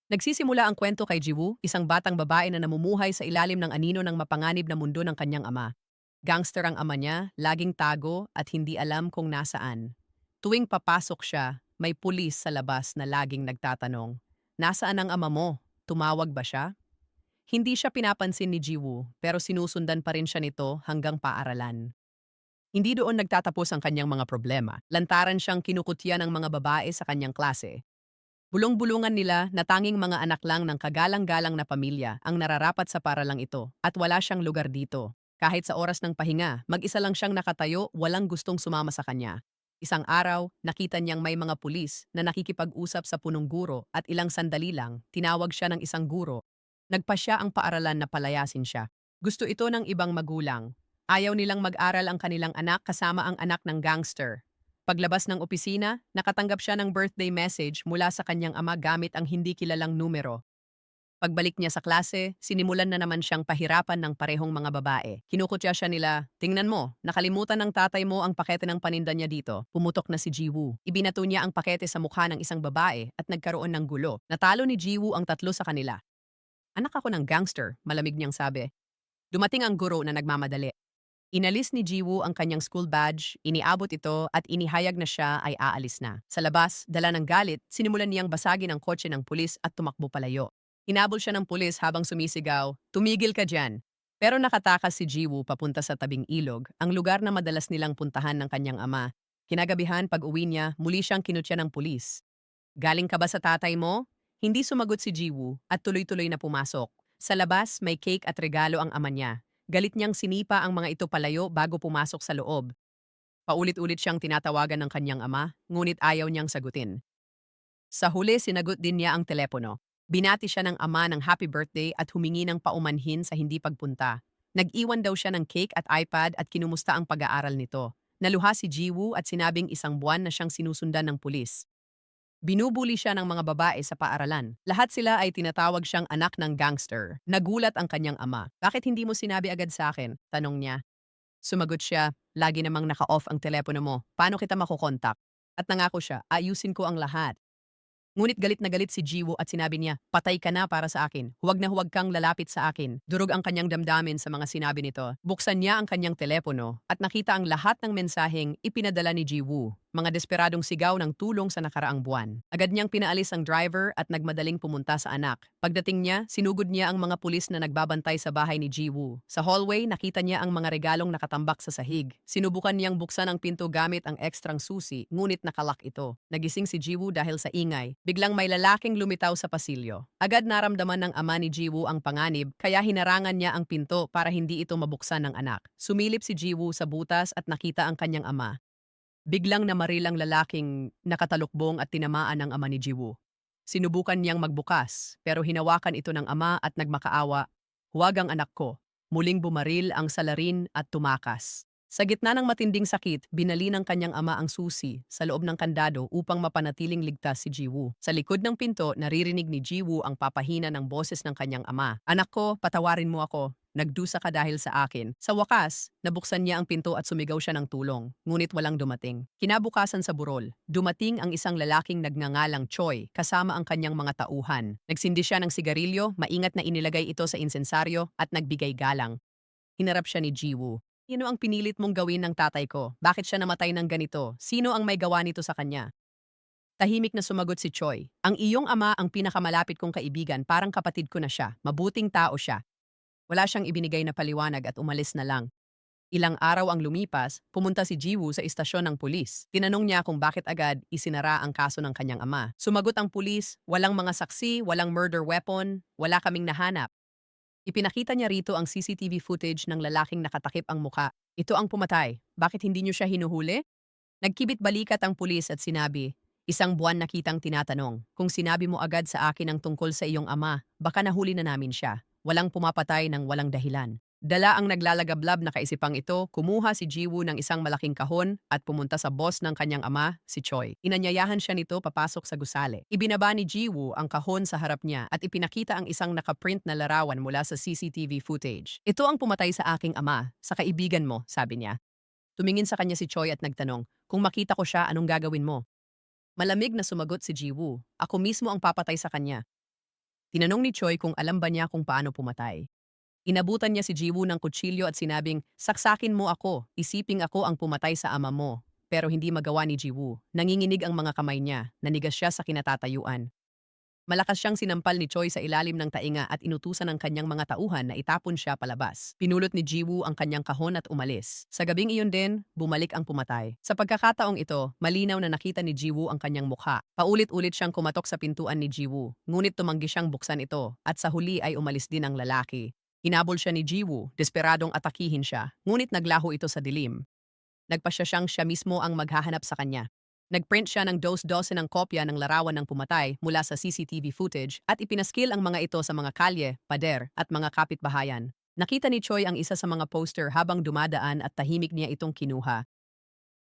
Nagsisimula ang kwento kay Jiwoo, isang batang babae na namumuhay sa ilalim ng anino ng mapanganib na mundo ng kanyang ama. Gangster ang ama niya, laging tago at hindi alam kung nasaan. Tuwing papasok siya, may pulis sa labas na laging nagtatanong, "Nasaan ang ama mo? Tumawag ba siya?" Hindi siya pinapansin ni Jiwoo, pero sinusundan pa rin siya nito hanggang paaralan. Hindi doon nagtatapos ang kanyang mga problema. Lantaran siyang kinukutya ng mga babae sa kanyang klase. Bulong-bulungan nila na tanging mga anak lang ng kagalang-galang na pamilya ang nararapat sa paralang ito at wala siyang lugar dito. Kahit sa oras ng pahinga, mag-isa lang siyang nakatayo, walang gustong sumama sa kanya. Isang araw, nakita niyang may mga pulis na nakikipag-usap sa punong guro at ilang sandali lang, tinawag siya ng isang guro. Nagpa siya ang paaralan na palayasin siya. Gusto ito ng ibang magulang. Ayaw nilang mag-aral ang kanilang anak kasama ang anak ng gangster. Paglabas ng opisina, nakatanggap siya ng birthday message mula sa kanyang ama gamit ang hindi kilalang numero. Pagbalik niya sa klase, sinimulan na naman siyang pahirapan ng parehong mga babae. Kinukutya siya nila, "Tingnan mo, nakalimutan ng tatay mo ang pakete ng paninda niya dito." Pumutok na si Jiwoo. Ibinato niya ang pakete sa mukha ng isang babae at nagkaroon ng gulo. Natalo ni Jiwoo ang tatlo sa kanila. "Anak ako ng gangster," malamig niyang sabi. Dumating ang guro na nagmamadali. Inalis ni Jiwoo ang kanyang school badge, iniabot ito at inihayag na siya ay aalis na. Sa labas, dala ng galit, sinimulan niyang basagin ang kotse ng pulis at tumakbo palayo. Hinabol siya ng pulis habang sumisigaw, "Tumigil ka dyan!" Pero nakatakas si Jiwoo papunta sa tabing ilog, ang lugar na madalas nilang puntahan ng kanyang ama. Kinagabihan pag uwi niya, muli siyang kinutya ng pulis. "Galing ka ba sa tatay mo?" Hindi sumagot si Jiwoo at tuloy-tuloy na pumasok. Sa labas, may cake at regalo ang ama niya. Galit niyang sinipa ang mga ito palayo bago pumasok sa loob. Paulit-ulit siyang tinatawagan ng kanyang ama, ngunit ayaw niyang sagutin. Sa huli, sinagot din niya ang telepono. Binati siya ng ama ng happy birthday at humingi ng paumanhin sa hindi pagpunta. Nag-iwan daw siya ng cake at iPad at kinumusta ang pag-aaral nito. Naluha si Jiwoo at sinabing isang buwan na siyang sinusundan ng pulis. Binubuli siya ng mga babae sa paaralan. Lahat sila ay tinatawag siyang anak ng gangster. Nagulat ang kanyang ama. "Bakit hindi mo sinabi agad sa akin?" tanong niya. Sumagot siya, "Lagi namang naka-off ang telepono mo. Paano kita makokontak?" At nangako siya, "Ayusin ko ang lahat." Ngunit galit na galit si Jiwoo at sinabi niya, "Patay ka na para sa akin. Huwag na huwag kang lalapit sa akin." Durog ang kanyang damdamin sa mga sinabi nito. Buksan niya ang kanyang telepono at nakita ang lahat ng mensaheng ipinadala ni Jiwoo. Mga desperadong sigaw ng tulong sa nakaraang buwan. Agad niyang pinaalis ang driver at nagmadaling pumunta sa anak. Pagdating niya, sinugod niya ang mga pulis na nagbabantay sa bahay ni Jiwoo. Sa hallway, nakita niya ang mga regalong nakatambak sa sahig. Sinubukan niyang buksan ang pinto gamit ang ekstrang susi, ngunit nakalak ito. Nagising si Jiwoo dahil sa ingay. Biglang may lalaking lumitaw sa pasilyo. Agad naramdaman ng ama ni Jiwoo ang panganib, kaya hinarangan niya ang pinto para hindi ito mabuksan ng anak. Sumilip si Jiwoo sa butas at nakita ang kanyang ama. Biglang namaril ang lalaking nakatalukbong at tinamaan ang ama ni Jiwoo. Sinubukan niyang magbukas, pero hinawakan ito ng ama at nagmakaawa, "Huwag ang anak ko." Muling bumaril ang salarin at tumakas. Sa gitna ng matinding sakit, binali ng kanyang ama ang susi sa loob ng kandado upang mapanatiling ligtas si Jiwoo. Sa likod ng pinto, naririnig ni Jiwoo ang papahina ng boses ng kanyang ama. "Anak ko, patawarin mo ako. Nagdusa ka dahil sa akin." Sa wakas, nabuksan niya ang pinto at sumigaw siya ng tulong, ngunit walang dumating. Kinabukasan sa burol, dumating ang isang lalaking nagngangalang Choi kasama ang kanyang mga tauhan. Nagsindi siya ng sigarilyo, maingat na inilagay ito sa insensaryo at nagbigay galang. Hinarap siya ni Jiwoo. "Sino ang pinilit mong gawin ng tatay ko? Bakit siya namatay ng ganito? Sino ang may gawa nito sa kanya?" Tahimik na sumagot si Choi. "Ang iyong ama ang pinakamalapit kong kaibigan, parang kapatid ko na siya. Mabuting tao siya." Wala siyang ibinigay na paliwanag at umalis na lang. Ilang araw ang lumipas, pumunta si Jiwoo sa istasyon ng pulis. Tinanong niya kung bakit agad isinara ang kaso ng kanyang ama. Sumagot ang pulis, "Walang mga saksi, walang murder weapon, wala kaming nahanap." Ipinakita niya rito ang CCTV footage ng lalaking nakatakip ang muka. "Ito ang pumatay. Bakit hindi niyo siya hinuhuli?" Nagkibit balikat ang pulis at sinabi, "Isang buwan na kitang tinatanong. Kung sinabi mo agad sa akin ang tungkol sa iyong ama, baka nahuli na namin siya. Walang pumapatay ng walang dahilan." Dala ang naglalagablab na kaisipang ito, kumuha si Jiwoo ng isang malaking kahon at pumunta sa boss ng kanyang ama, si Choi. Inanyayahan siya nito papasok sa gusali. Ibinaba ni Jiwoo ang kahon sa harap niya at ipinakita ang isang nakaprint na larawan mula sa CCTV footage. "Ito ang pumatay sa aking ama, sa kaibigan mo," sabi niya. Tumingin sa kanya si Choi at nagtanong, "Kung makita ko siya, anong gagawin mo?" Malamig na sumagot si Jiwoo, "Ako mismo ang papatay sa kanya." Tinanong ni Choi kung alam ba niya kung paano pumatay. Inabutan niya si Jiwoo ng kutsilyo at sinabing, saksakin mo ako, isiping ako ang pumatay sa ama mo. Pero hindi magawa ni Jiwoo. Nanginginig ang mga kamay niya, nanigas siya sa kinatatayuan. Malakas siyang sinampal ni Choi sa ilalim ng tainga at inutusan ng kanyang mga tauhan na itapon siya palabas. Pinulot ni Jiwoo ang kanyang kahon at umalis. Sa gabing iyon din, bumalik ang pumatay. Sa pagkakataong ito, malinaw na nakita ni Jiwoo ang kanyang mukha. Paulit-ulit siyang kumatok sa pintuan ni Jiwoo, ngunit tumanggi siyang buksan ito at sa huli ay umalis din ang lalaki. Hinabol siya ni Jiwoo, desperadong atakihin siya, ngunit naglaho ito sa dilim. Nagpasya siyang siya mismo ang maghahanap sa kanya. Nagprint siya ng dos-dose ng kopya ng larawan ng pumatay mula sa CCTV footage at ipinaskil ang mga ito sa mga kalye, pader at mga kapitbahayan. Nakita ni Choi ang isa sa mga poster habang dumadaan at tahimik niya itong kinuha.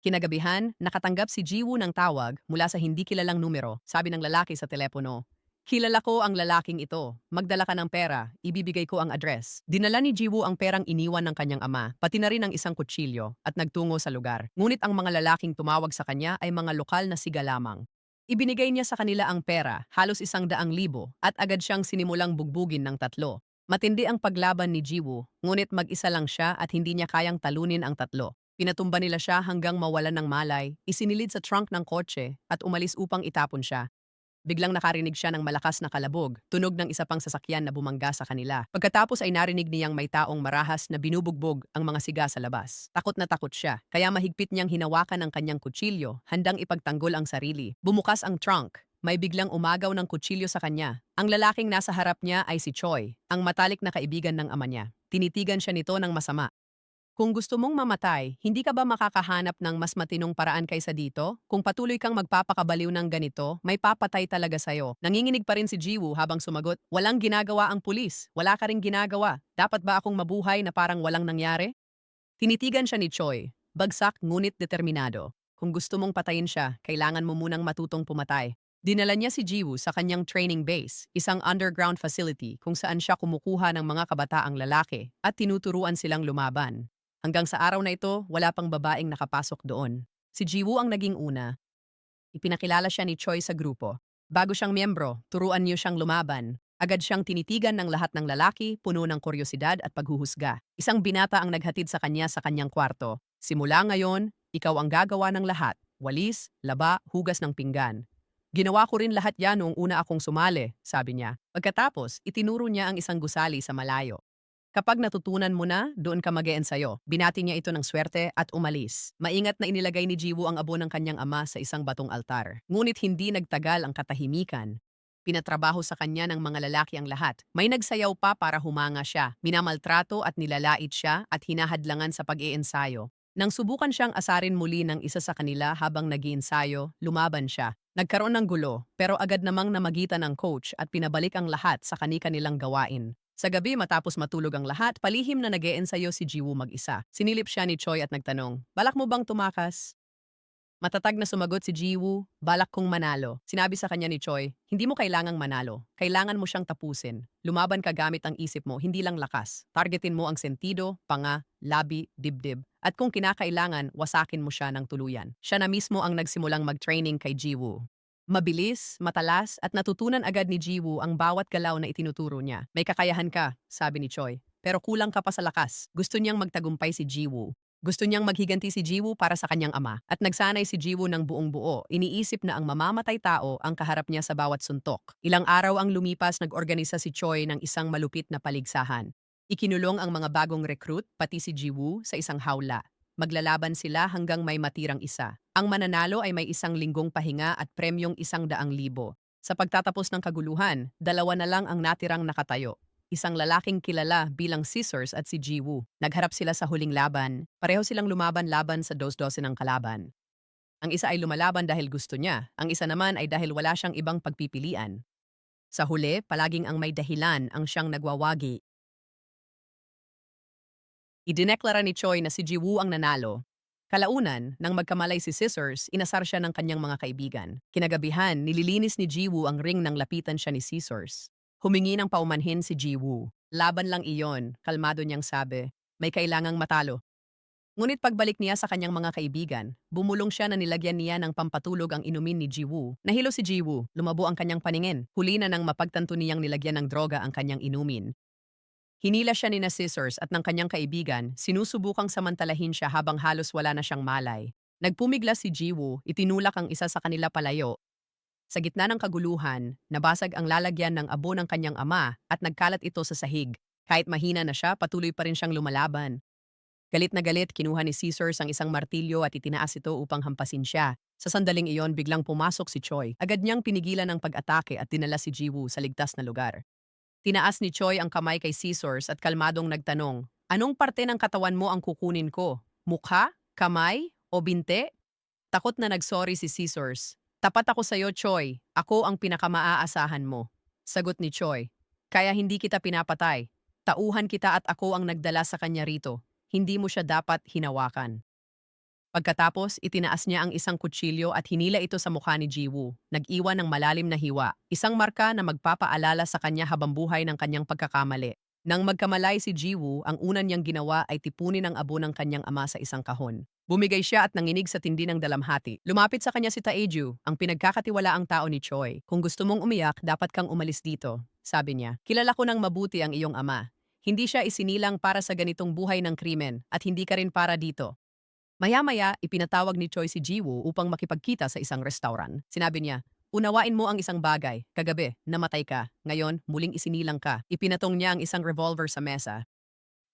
Kinagabihan, nakatanggap si Jiwoo ng tawag mula sa hindi kilalang numero, sabi ng lalaki sa telepono. Kilala ko ang lalaking ito. Magdala ka ng pera, ibibigay ko ang address. Dinala ni Jiwoo ang perang iniwan ng kanyang ama, pati na rin ang isang kutsilyo, at nagtungo sa lugar. Ngunit ang mga lalaking tumawag sa kanya ay mga lokal na siga lamang. Ibinigay niya sa kanila ang pera, halos 100,000, at agad siyang sinimulang bugbugin ng tatlo. Matindi ang paglaban ni Jiwoo, ngunit mag-isa lang siya at hindi niya kayang talunin ang tatlo. Pinatumba nila siya hanggang mawalan ng malay, isinilid sa trunk ng kotse at umalis upang itapon siya. Biglang nakarinig siya ng malakas na kalabog, tunog ng isa pang sasakyan na bumangga sa kanila. Pagkatapos ay narinig niyang may taong marahas na binubugbog ang mga siga sa labas. Takot na takot siya, kaya mahigpit niyang hinawakan ang kanyang kutsilyo, handang ipagtanggol ang sarili. Bumukas ang trunk. May biglang umagaw ng kutsilyo sa kanya. Ang lalaking nasa harap niya ay si Choi, ang matalik na kaibigan ng ama niya. Tinitigan siya nito ng masama. Kung gusto mong mamatay, hindi ka ba makakahanap ng mas matinong paraan kaysa dito? Kung patuloy kang magpapakabaliw ng ganito, may papatay talaga sa'yo. Nanginginig pa rin si Jiwoo habang sumagot, walang ginagawa ang pulis, wala ka ring ginagawa. Dapat ba akong mabuhay na parang walang nangyari? Tinitigan siya ni Choi, bagsak ngunit determinado. Kung gusto mong patayin siya, kailangan mo munang matutong pumatay. Dinala niya si Jiwoo sa kanyang training base, isang underground facility kung saan siya kumukuha ng mga kabataang lalaki at tinuturuan silang lumaban. Hanggang sa araw na ito, wala pang babaeng nakapasok doon. Si Jiwoo ang naging una. Ipinakilala siya ni Choi sa grupo. Bago siyang miyembro, turuan niyo siyang lumaban. Agad siyang tinitigan ng lahat ng lalaki, puno ng kuryosidad at paghuhusga. Isang binata ang naghatid sa kanyang kwarto. Simula ngayon, ikaw ang gagawa ng lahat. Walis, laba, hugas ng pinggan. Ginawa ko rin lahat yan noong una akong sumali, sabi niya. Pagkatapos, itinuro niya ang isang gusali sa malayo. Kapag natutunan mo na, doon ka mag-eensayo. Binati niya ito ng swerte at umalis. Maingat na inilagay ni Jiwoo ang abo ng kanyang ama sa isang batong altar. Ngunit hindi nagtagal ang katahimikan. Pinatrabaho sa kanya ng mga lalaki ang lahat. May nagsayaw pa para humanga siya. Minamaltrato at nilalait siya at hinahadlangan sa pag-iensayo. Nang subukan siyang asarin muli ng isa sa kanila habang nag-iensayo, lumaban siya. Nagkaroon ng gulo, pero agad namang namagitan ng coach at pinabalik ang lahat sa kani-kanilang gawain. Sa gabi matapos matulog ang lahat, palihim na nag-eensayo si Jiwoo mag-isa. Sinilip siya ni Choi at nagtanong, balak mo bang tumakas? Matatag na sumagot si Jiwoo, balak kong manalo. Sinabi sa kanya ni Choi, hindi mo kailangang manalo. Kailangan mo siyang tapusin. Lumaban ka gamit ang isip mo, hindi lang lakas. Targetin mo ang sentido, panga, labi, dibdib. At kung kinakailangan, wasakin mo siya ng tuluyan. Siya na mismo ang nagsimulang mag-training kay Jiwoo. Mabilis, matalas, at natutunan agad ni Jiwoo ang bawat galaw na itinuturo niya. May kakayahan ka, sabi ni Choi. Pero kulang ka pa sa lakas. Gusto niyang magtagumpay si Jiwoo. Gusto niyang maghiganti si Jiwoo para sa kanyang ama. At nagsanay si Jiwoo ng buong buo. Iniisip na ang mamamatay tao ang kaharap niya sa bawat suntok. Ilang araw ang lumipas, nag-organisa si Choi ng isang malupit na paligsahan. Ikinulong ang mga bagong recruit, pati si Jiwoo, sa isang hawla. Maglalaban sila hanggang may matirang isa. Ang mananalo ay may 1 linggong pahinga at premyong 100,000. Sa pagtatapos ng kaguluhan, 2 na lang ang natirang nakatayo. Isang lalaking kilala bilang Scissors at si Jiwoo. Nagharap sila sa huling laban. Pareho silang lumaban-laban sa dos-dose ng kalaban. Ang isa ay lumalaban dahil gusto niya. Ang isa naman ay dahil wala siyang ibang pagpipilian. Sa huli, palaging ang may dahilan ang siyang nagwawagi. Idineklara ni Choi na si Jiwoo ang nanalo. Kalaunan, nang magkamalay si Scissors, inasar siya ng kanyang mga kaibigan. Kinagabihan, nililinis ni Jiwoo ang ring nang lapitan siya ni Scissors. Humingi ng paumanhin si Jiwoo. Laban lang iyon, kalmado niyang sabi. May kailangang matalo. Ngunit pagbalik niya sa kanyang mga kaibigan, bumulong siya na nilagyan niya ng pampatulog ang inumin ni Jiwoo. Nahilo si Jiwoo, lumabo ang kanyang paningin. Huli na nang mapagtanto niyang nilagyan ng droga ang kanyang inumin. Hinila siya ni na Scissors at ng kanyang kaibigan, sinusubukang samantalahin siya habang halos wala na siyang malay. Nagpumiglas si Jiwoo, itinulak ang isa sa kanila palayo. Sa gitna ng kaguluhan, nabasag ang lalagyan ng abo ng kanyang ama at nagkalat ito sa sahig. Kahit mahina na siya, patuloy pa rin siyang lumalaban. Galit na galit, kinuha ni Scissors ang isang martilyo at itinaas ito upang hampasin siya. Sa sandaling iyon, biglang pumasok si Choi. Agad niyang pinigilan ang pag-atake at dinala si Jiwoo sa ligtas na lugar. Tinaas ni Choi ang kamay kay Scissors at kalmadong nagtanong, "Anong parte ng katawan mo ang kukunin ko? Mukha? Kamay? O binte?" Takot na nagsorry si Scissors. "Tapat ako sa'yo, Choi. Ako ang pinakamaaasahan mo." Sagot ni Choi, "Kaya hindi kita pinapatay. Tauhan kita at ako ang nagdala sa kanya rito. Hindi mo siya dapat hinawakan." Pagkatapos, itinaas niya ang isang kutsilyo at hinila ito sa mukha ni Jiwoo. Nag-iwan ng malalim na hiwa, isang marka na magpapaalala sa kanya habang buhay ng kanyang pagkakamali. Nang magkamalay si Jiwoo, ang unan niyang ginawa ay tipunin ang abo ng kanyang ama sa isang kahon. Bumigay siya at nanginig sa tindi ng dalamhati. Lumapit sa kanya si Taeju, ang pinagkakatiwalaang tao ni Choi. "Kung gusto mong umiyak, dapat kang umalis dito," sabi niya. "Kilala ko ng mabuti ang iyong ama. Hindi siya isinilang para sa ganitong buhay ng krimen at hindi ka rin para dito." Maya-maya, ipinatawag ni Choi si Jiwoo upang makipagkita sa isang restaurant. Sinabi niya, "Unawain mo ang isang bagay. Kagabi, namatay ka. Ngayon, muling isinilang ka." Ipinatong niya ang isang revolver sa mesa.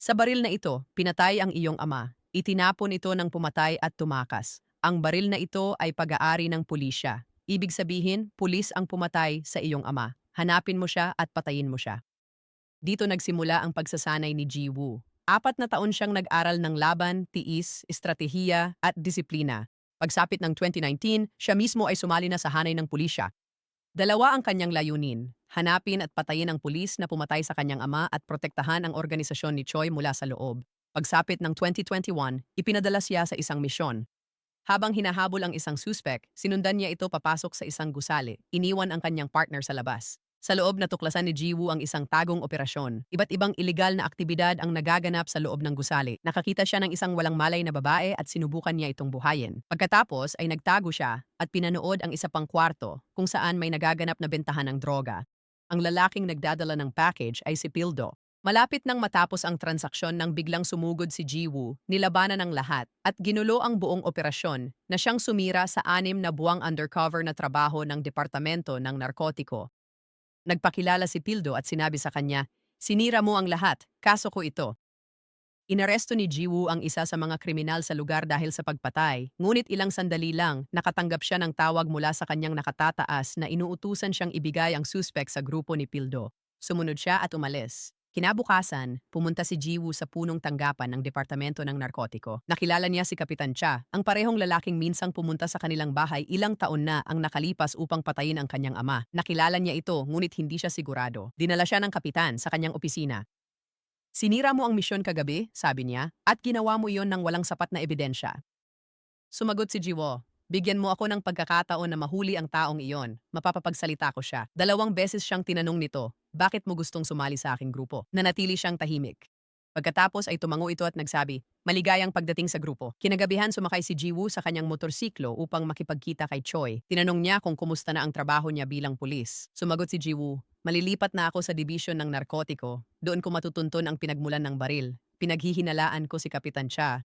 "Sa baril na ito, pinatay ang iyong ama. Itinapon ito ng pumatay at tumakas. Ang baril na ito ay pag-aari ng pulisya. Ibig sabihin, pulis ang pumatay sa iyong ama. Hanapin mo siya at patayin mo siya." Dito nagsimula ang pagsasanay ni Jiwoo. 4 na taon siyang nag-aral ng laban, tiis, estratehiya at disiplina. Pagsapit ng 2019, siya mismo ay sumali na sa hanay ng pulisya. Dalawa ang kanyang layunin, hanapin at patayin ang pulis na pumatay sa kanyang ama at protektahan ang organisasyon ni Choi mula sa loob. Pagsapit ng 2021, ipinadala siya sa isang misyon. Habang hinahabol ang isang suspek, sinundan niya ito papasok sa isang gusali. Iniwan ang kanyang partner sa labas. Sa loob, natuklasan ni Jiwoo ang isang tagong operasyon. Iba't ibang ilegal na aktibidad ang nagaganap sa loob ng gusali. Nakakita siya ng isang walang malay na babae at sinubukan niya itong buhayin. Pagkatapos ay nagtago siya at pinanood ang isa pang kwarto kung saan may nagaganap na bentahan ng droga. Ang lalaking nagdadala ng package ay si Pildo. Malapit nang matapos ang transaksyon nang biglang sumugod si Jiwoo, nilabanan ng lahat at ginulo ang buong operasyon na siyang sumira sa 6 na buwang undercover na trabaho ng Departamento ng Narkotiko. Nagpakilala si Pildo at sinabi sa kanya, "Sinira mo ang lahat, kaso ko ito." Inaresto ni Jiwoo ang isa sa mga kriminal sa lugar dahil sa pagpatay, ngunit ilang sandali lang nakatanggap siya ng tawag mula sa kanyang nakatataas na inuutusan siyang ibigay ang suspect sa grupo ni Pildo. Sumunod siya at umalis. Kinabukasan, pumunta si Jiwoo sa punong tanggapan ng Departamento ng Narkotiko. Nakilala niya si Kapitan Cha, ang parehong lalaking minsang pumunta sa kanilang bahay ilang taon na ang nakalipas upang patayin ang kanyang ama. Nakilala niya ito ngunit hindi siya sigurado. Dinala siya ng kapitan sa kanyang opisina. "Sinira mo ang misyon kagabi," sabi niya, "at ginawa mo iyon ng walang sapat na ebidensya." Sumagot si Jiwoo, "Bigyan mo ako ng pagkakataon na mahuli ang taong iyon. Mapapapagsalita ko siya." 2 beses siyang tinanong nito, "Bakit mo gustong sumali sa aking grupo?" Nanatili siyang tahimik. Pagkatapos ay tumango ito at nagsabi, "Maligayang pagdating sa grupo." Kinagabihan sumakay si Jiwoo sa kanyang motorsiklo upang makipagkita kay Choi. Tinanong niya kung kumusta na ang trabaho niya bilang pulis. Sumagot si Jiwoo, "Malilipat na ako sa dibisyon ng narkotiko. Doon ko matutunton ang pinagmulan ng baril. Pinaghihinalaan ko si Kapitan Cha."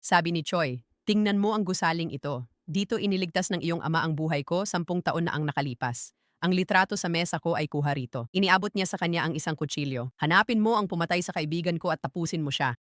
Sabi ni Choi, "Tingnan mo ang gusaling ito. Dito iniligtas ng iyong ama ang buhay ko 10 taon na ang nakalipas. Ang litrato sa mesa ko ay kuha rito." Iniabot niya sa kanya ang isang kutsilyo. "Hanapin mo ang pumatay sa kaibigan ko at tapusin mo siya."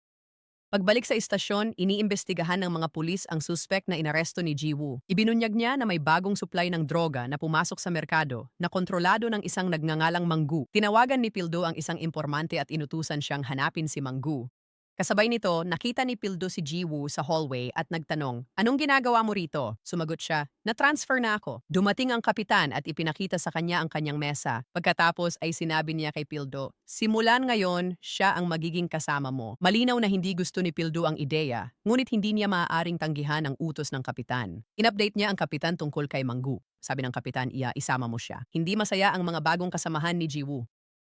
Pagbalik sa istasyon, iniimbestigahan ng mga pulis ang suspek na inaresto ni Jiwoo. Ibinunyag niya na may bagong supply ng droga na pumasok sa merkado na kontrolado ng isang nagngangalang Manggu. Tinawagan ni Pildo ang isang impormante at inutusan siyang hanapin si Manggu. Kasabay nito, nakita ni Pildo si Jiwoo sa hallway at nagtanong, "Anong ginagawa mo rito?" Sumagot siya, "Na-transfer na ako." Dumating ang kapitan at ipinakita sa kanya ang kanyang mesa. Pagkatapos ay sinabi niya kay Pildo, "Simulan ngayon, siya ang magiging kasama mo." Malinaw na hindi gusto ni Pildo ang ideya, ngunit hindi niya maaaring tanggihan ang utos ng kapitan. In-update niya ang kapitan tungkol kay Manggu. Sabi ng kapitan, isama mo siya. Hindi masaya ang mga bagong kasamahan ni Jiwoo.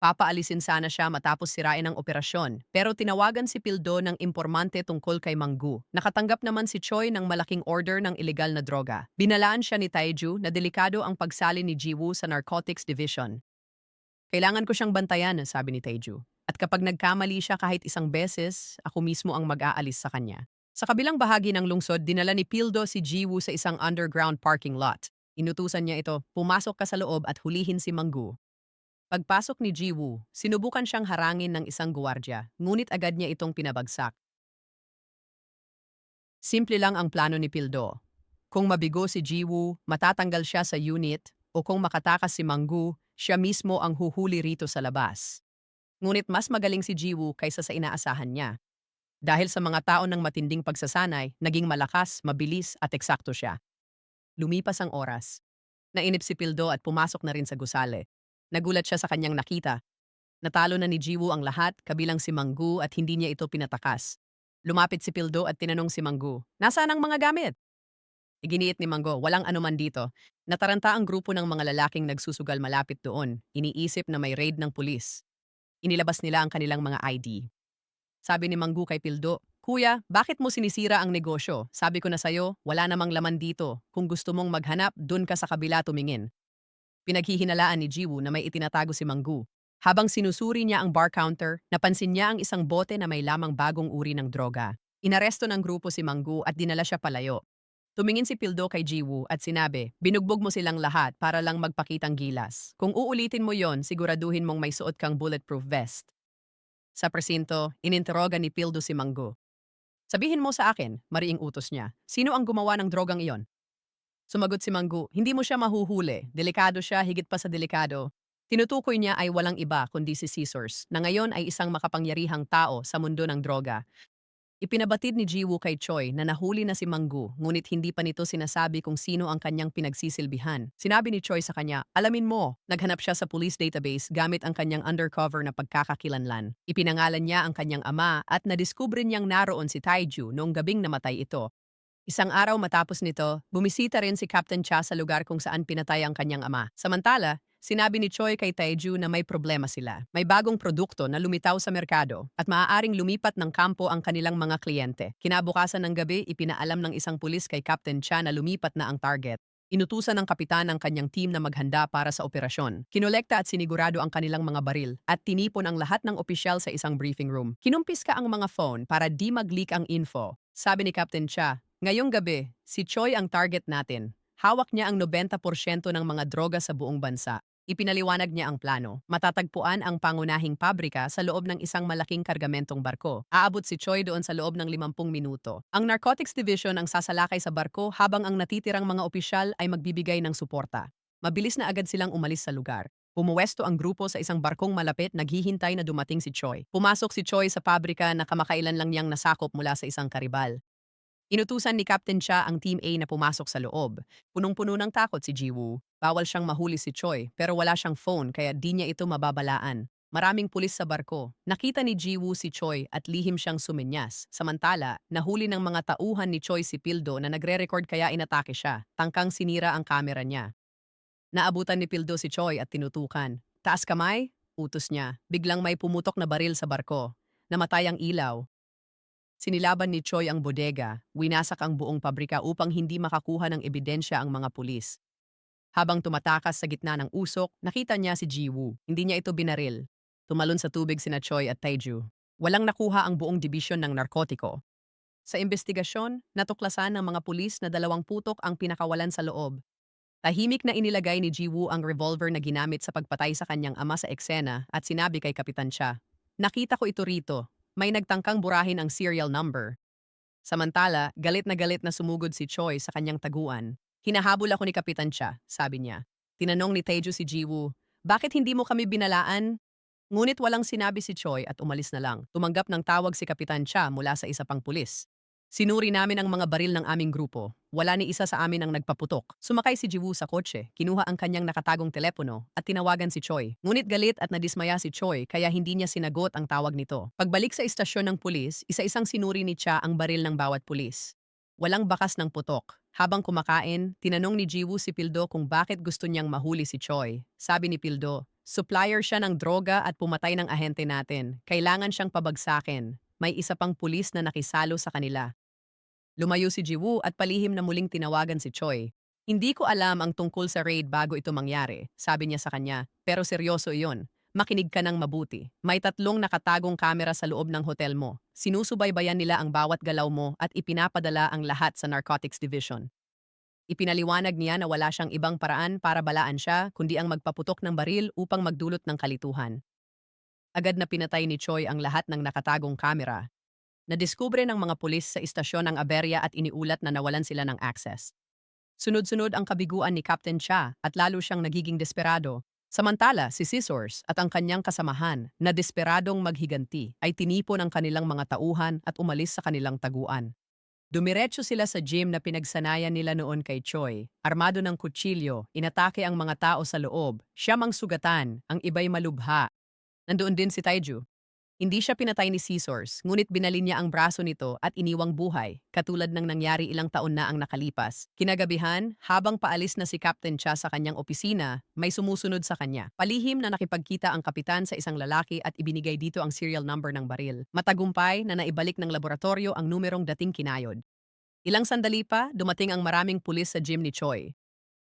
Papaalisin sana siya matapos sirain ang operasyon, pero tinawagan si Pildo ng impormante tungkol kay Manggu. Nakatanggap naman si Choi ng malaking order ng ilegal na droga. Binalaan siya ni Taeju na delikado ang pagsali ni Jiwoo sa Narcotics Division. Kailangan ko siyang bantayan, sabi ni Taeju. At kapag nagkamali siya kahit isang beses, ako mismo ang mag-aalis sa kanya. Sa kabilang bahagi ng lungsod, dinala ni Pildo si Jiwoo sa isang underground parking lot. Inutusan niya ito, pumasok ka sa loob at hulihin si Manggu. Pagpasok ni Jiwoo, sinubukan siyang harangin ng isang guwardya, ngunit agad niya itong pinabagsak. Simple lang ang plano ni Pildo. Kung mabigo si Jiwoo, matatanggal siya sa unit, o kung makatakas si Manggu, siya mismo ang huhuli rito sa labas. Ngunit mas magaling si Jiwoo kaysa sa inaasahan niya. Dahil sa mga taon ng matinding pagsasanay, naging malakas, mabilis at eksakto siya. Lumipas ang oras. Nainip si Pildo at pumasok na rin sa gusali. Nagulat siya sa kanyang nakita. Natalo na ni Jiwoo ang lahat, kabilang si Manggu at hindi niya ito pinatakas. Lumapit si Pildo at tinanong si Manggu, "Nasaan ang mga gamit?" Iginiit ni Manggu, "Walang anuman dito." Nataranta ang grupo ng mga lalaking nagsusugal malapit doon. Iniisip na may raid ng pulis. Inilabas nila ang kanilang mga ID. Sabi ni Manggu kay Pildo, "Kuya, bakit mo sinisira ang negosyo? Sabi ko na sayo, wala namang laman dito. Kung gusto mong maghanap, dun ka sa kabila tumingin." Pinaghihinalaan ni Jiwoo na may itinatago si Manggu. Habang sinusuri niya ang bar counter, napansin niya ang isang bote na may lamang bagong uri ng droga. Inaresto ng grupo si Manggu at dinala siya palayo. Tumingin si Pildo kay Jiwoo at sinabi, "Binugbog mo silang lahat para lang magpakitang gilas. Kung uulitin mo yon, siguraduhin mong may suot kang bulletproof vest." Sa presinto, ininteroga ni Pildo si Manggu. "Sabihin mo sa akin," mariing utos niya, "sino ang gumawa ng drogang iyon?" Sumagot si Manggu, "Hindi mo siya mahuhuli. Delikado siya, higit pa sa delikado." Tinutukoy niya ay walang iba kundi si Caesars, na ngayon ay isang makapangyarihang tao sa mundo ng droga. Ipinabatid ni Jiwoo kay Choi na nahuli na si Manggu, ngunit hindi pa nito sinasabi kung sino ang kanyang pinagsisilbihan. Sinabi ni Choi sa kanya, "Alamin mo." Naghanap siya sa police database gamit ang kanyang undercover na pagkakakilanlan. Ipinangalan niya ang kanyang ama at nadiskubre niyang naroon si Taeju noong gabing namatay ito. Isang araw matapos nito, bumisita rin si Captain Cha sa lugar kung saan pinatay ang kanyang ama. Samantala, sinabi ni Choi kay Taeju na may problema sila. May bagong produkto na lumitaw sa merkado at maaaring lumipat ng kampo ang kanilang mga kliyente. Kinabukasan ng gabi, ipinaalam ng isang pulis kay Captain Cha na lumipat na ang target. Inutusan ng kapitan ang kanyang team na maghanda para sa operasyon. Kinolekta at sinigurado ang kanilang mga baril at tinipon ang lahat ng opisyal sa isang briefing room. Kinumpiska ang mga phone para di mag-leak ang info. Sabi ni Captain Cha, "Ngayong gabi, si Choi ang target natin. Hawak niya ang 90% ng mga droga sa buong bansa." Ipinaliwanag niya ang plano. Matatagpuan ang pangunahing pabrika sa loob ng isang malaking kargamentong barko. Aabot si Choi doon sa loob ng 50 minuto. Ang Narcotics Division ang sasalakay sa barko habang ang natitirang mga opisyal ay magbibigay ng suporta. Mabilis na agad silang umalis sa lugar. Pumuwesto ang grupo sa isang barkong malapit, naghihintay na dumating si Choi. Pumasok si Choi sa pabrika na kamakailan lang niyang nasakop mula sa isang karibal. Inutusan ni Captain Cha ang Team A na pumasok sa loob. Punong-puno ng takot si Jiwoo. Bawal siyang mahuli si Choi pero wala siyang phone kaya di niya ito mababalaan. Maraming pulis sa barko. Nakita ni Jiwoo si Choi at lihim siyang sumenyas. Samantala, nahuli ng mga tauhan ni Choi si Pildo na nagre-record kaya inatake siya. Tangkang sinira ang kamera niya. Naabutan ni Pildo si Choi at tinutukan. "Taas kamay?" Utos niya. Biglang may pumutok na baril sa barko. Namatay ang ilaw. Sinilaban ni Choi ang bodega, winasak ang buong pabrika upang hindi makakuha ng ebidensya ang mga pulis. Habang tumatakas sa gitna ng usok, nakita niya si Jiwoo. Hindi niya ito binaril. Tumalon sa tubig sina Choi at Taeju. Walang nakuha ang buong dibisyon ng narkotiko. Sa investigasyon, natuklasan ng mga pulis na 2 putok ang pinakawalan sa loob. Tahimik na inilagay ni Jiwoo ang revolver na ginamit sa pagpatay sa kanyang ama sa eksena at sinabi kay Kapitan Cha, "Nakita ko ito rito. May nagtangkang burahin ang serial number." Samantala, galit na sumugod si Choi sa kanyang taguan. "Hinahabol ako ni Kapitan Cha," sabi niya. Tinanong ni Taeju si Jiwoo, "Bakit hindi mo kami binalaan?" Ngunit walang sinabi si Choi at umalis na lang. Tumanggap ng tawag si Kapitan Cha mula sa isa pang pulis. "Sinuri namin ang mga baril ng aming grupo. Wala ni isa sa amin ang nagpaputok." Sumakay si Jiwoo sa kotse, kinuha ang kanyang nakatagong telepono at tinawagan si Choi. Ngunit galit at nadismaya si Choi kaya hindi niya sinagot ang tawag nito. Pagbalik sa istasyon ng pulis, isa-isang sinuri ni Cha ang baril ng bawat pulis. Walang bakas ng putok. Habang kumakain, tinanong ni Jiwoo si Pildo kung bakit gusto niyang mahuli si Choi. Sabi ni Pildo, Supplier siya ng droga at pumatay ng ahente natin. Kailangan siyang pabagsakin. May isa pang pulis na nakisalo sa kanila. Lumayo si Jiwoo at palihim na muling tinawagan si Choi. Hindi ko alam ang tungkol sa raid bago ito mangyari, sabi niya sa kanya. Pero seryoso iyon. Makinig ka ng mabuti. May 3 nakatagong kamera sa loob ng hotel mo. Sinusubaybayan nila ang bawat galaw mo at ipinapadala ang lahat sa Narcotics Division. Ipinaliwanag niya na wala siyang ibang paraan para balaan siya kundi ang magpaputok ng baril upang magdulot ng kalituhan. Agad na pinatay ni Choi ang lahat ng nakatagong kamera. Nadiskubre ng mga pulis sa istasyon ang aberya at iniulat na nawalan sila ng access. Sunod-sunod ang kabiguan ni Captain Cha at lalo siyang nagiging desperado. Samantala, si Scissors at ang kanyang kasamahan na desperadong maghiganti ay tinipon ang kanilang mga tauhan at umalis sa kanilang taguan. Dumiretso sila sa gym na pinagsanayan nila noon kay Choi. Armado ng kutsilyo, inatake ang mga tao sa loob. Siya mang sugatan, ang iba'y malubha. Nandoon din si Taeju. Hindi siya pinatay ni Scissors, ngunit binalin niya ang braso nito at iniwang buhay, katulad ng nangyari ilang taon na ang nakalipas. Kinagabihan, habang paalis na si Captain Cha sa kanyang opisina, may sumusunod sa kanya. Palihim na nakipagkita ang kapitan sa isang lalaki at ibinigay dito ang serial number ng baril. Matagumpay na naibalik ng laboratorio ang numerong dating kinayod. Ilang sandali pa, dumating ang maraming pulis sa gym ni Choi.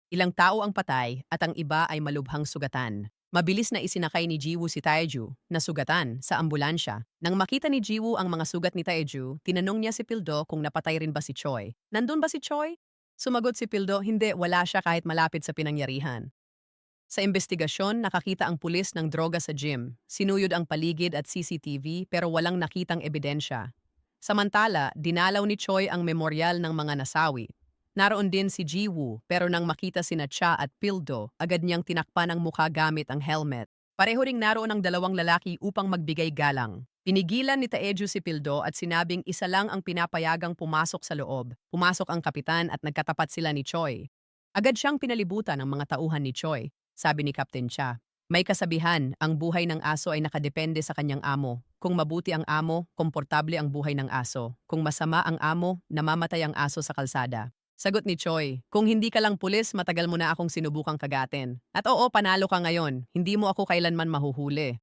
Ilang tao ang patay at ang iba ay malubhang sugatan. Mabilis na isinakay ni Jiwoo si Taeju na sugatan sa ambulansya. Nang makita ni Jiwoo ang mga sugat ni Taeju, tinanong niya si Pildo kung napatay rin ba si Choi. Nandun ba si Choi? Sumagot si Pildo, hindi, wala siya kahit malapit sa pinangyarihan. Sa investigasyon, nakakita ang pulis ng droga sa gym. Sinuyod ang paligid at CCTV pero walang nakitang ebidensya. Samantala, dinalaw ni Choi ang memoryal ng mga nasawi. Naroon din si Jiwoo pero nang makita sina Cha at Pildo, agad niyang tinakpan ang mukha gamit ang helmet. Pareho ring naroon ang 2 lalaki upang magbigay galang. Pinigilan ni Taeju si Pildo at sinabing isa lang ang pinapayagang pumasok sa loob. Pumasok ang kapitan at nagkatapat sila ni Choi. Agad siyang pinalibutan ng mga tauhan ni Choi, sabi ni Captain Cha. May kasabihan, ang buhay ng aso ay nakadepende sa kanyang amo. Kung mabuti ang amo, komportable ang buhay ng aso. Kung masama ang amo, namamatay ang aso sa kalsada. Sagot ni Choi, kung hindi ka lang pulis, matagal mo na akong sinubukang kagatin. At oo, panalo ka ngayon. Hindi mo ako kailanman mahuhuli.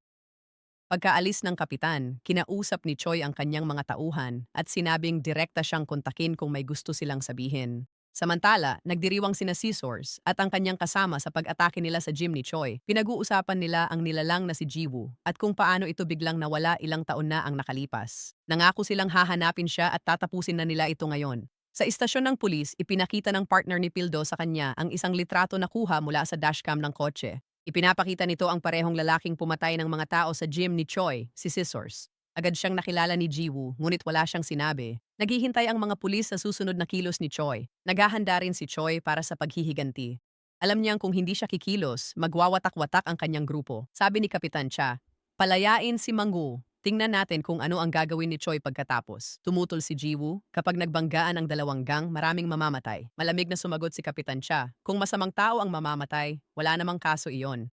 Pagkaalis ng kapitan, kinausap ni Choi ang kanyang mga tauhan at sinabing direkta siyang kontakin kung may gusto silang sabihin. Samantala, nagdiriwang sina Scissors at ang kanyang kasama sa pag-atake nila sa gym ni Choi. Pinag-uusapan nila ang nilalang na si Jiwoo at kung paano ito biglang nawala ilang taon na ang nakalipas. Nangako silang hahanapin siya at tatapusin na nila ito ngayon. Sa istasyon ng pulis, ipinakita ng partner ni Pildo sa kanya ang isang litrato na kuha mula sa dashcam ng kotse. Ipinapakita nito ang parehong lalaking pumatay ng mga tao sa gym ni Choi, si Scissors. Agad siyang nakilala ni Jiwoo, ngunit wala siyang sinabi. Naghihintay ang mga pulis sa susunod na kilos ni Choi. Naghahanda rin si Choi para sa paghihiganti. Alam niyang kung hindi siya kikilos, magwawatak-watak ang kanyang grupo. Sabi ni Kapitan Cha, palayain si Mangu. Tingnan natin kung ano ang gagawin ni Choi pagkatapos. Tumutol si Jiwoo. Kapag nagbanggaan ang 2 gang, maraming mamamatay. Malamig na sumagot si Kapitan Cha. Kung masamang tao ang mamamatay, wala namang kaso iyon.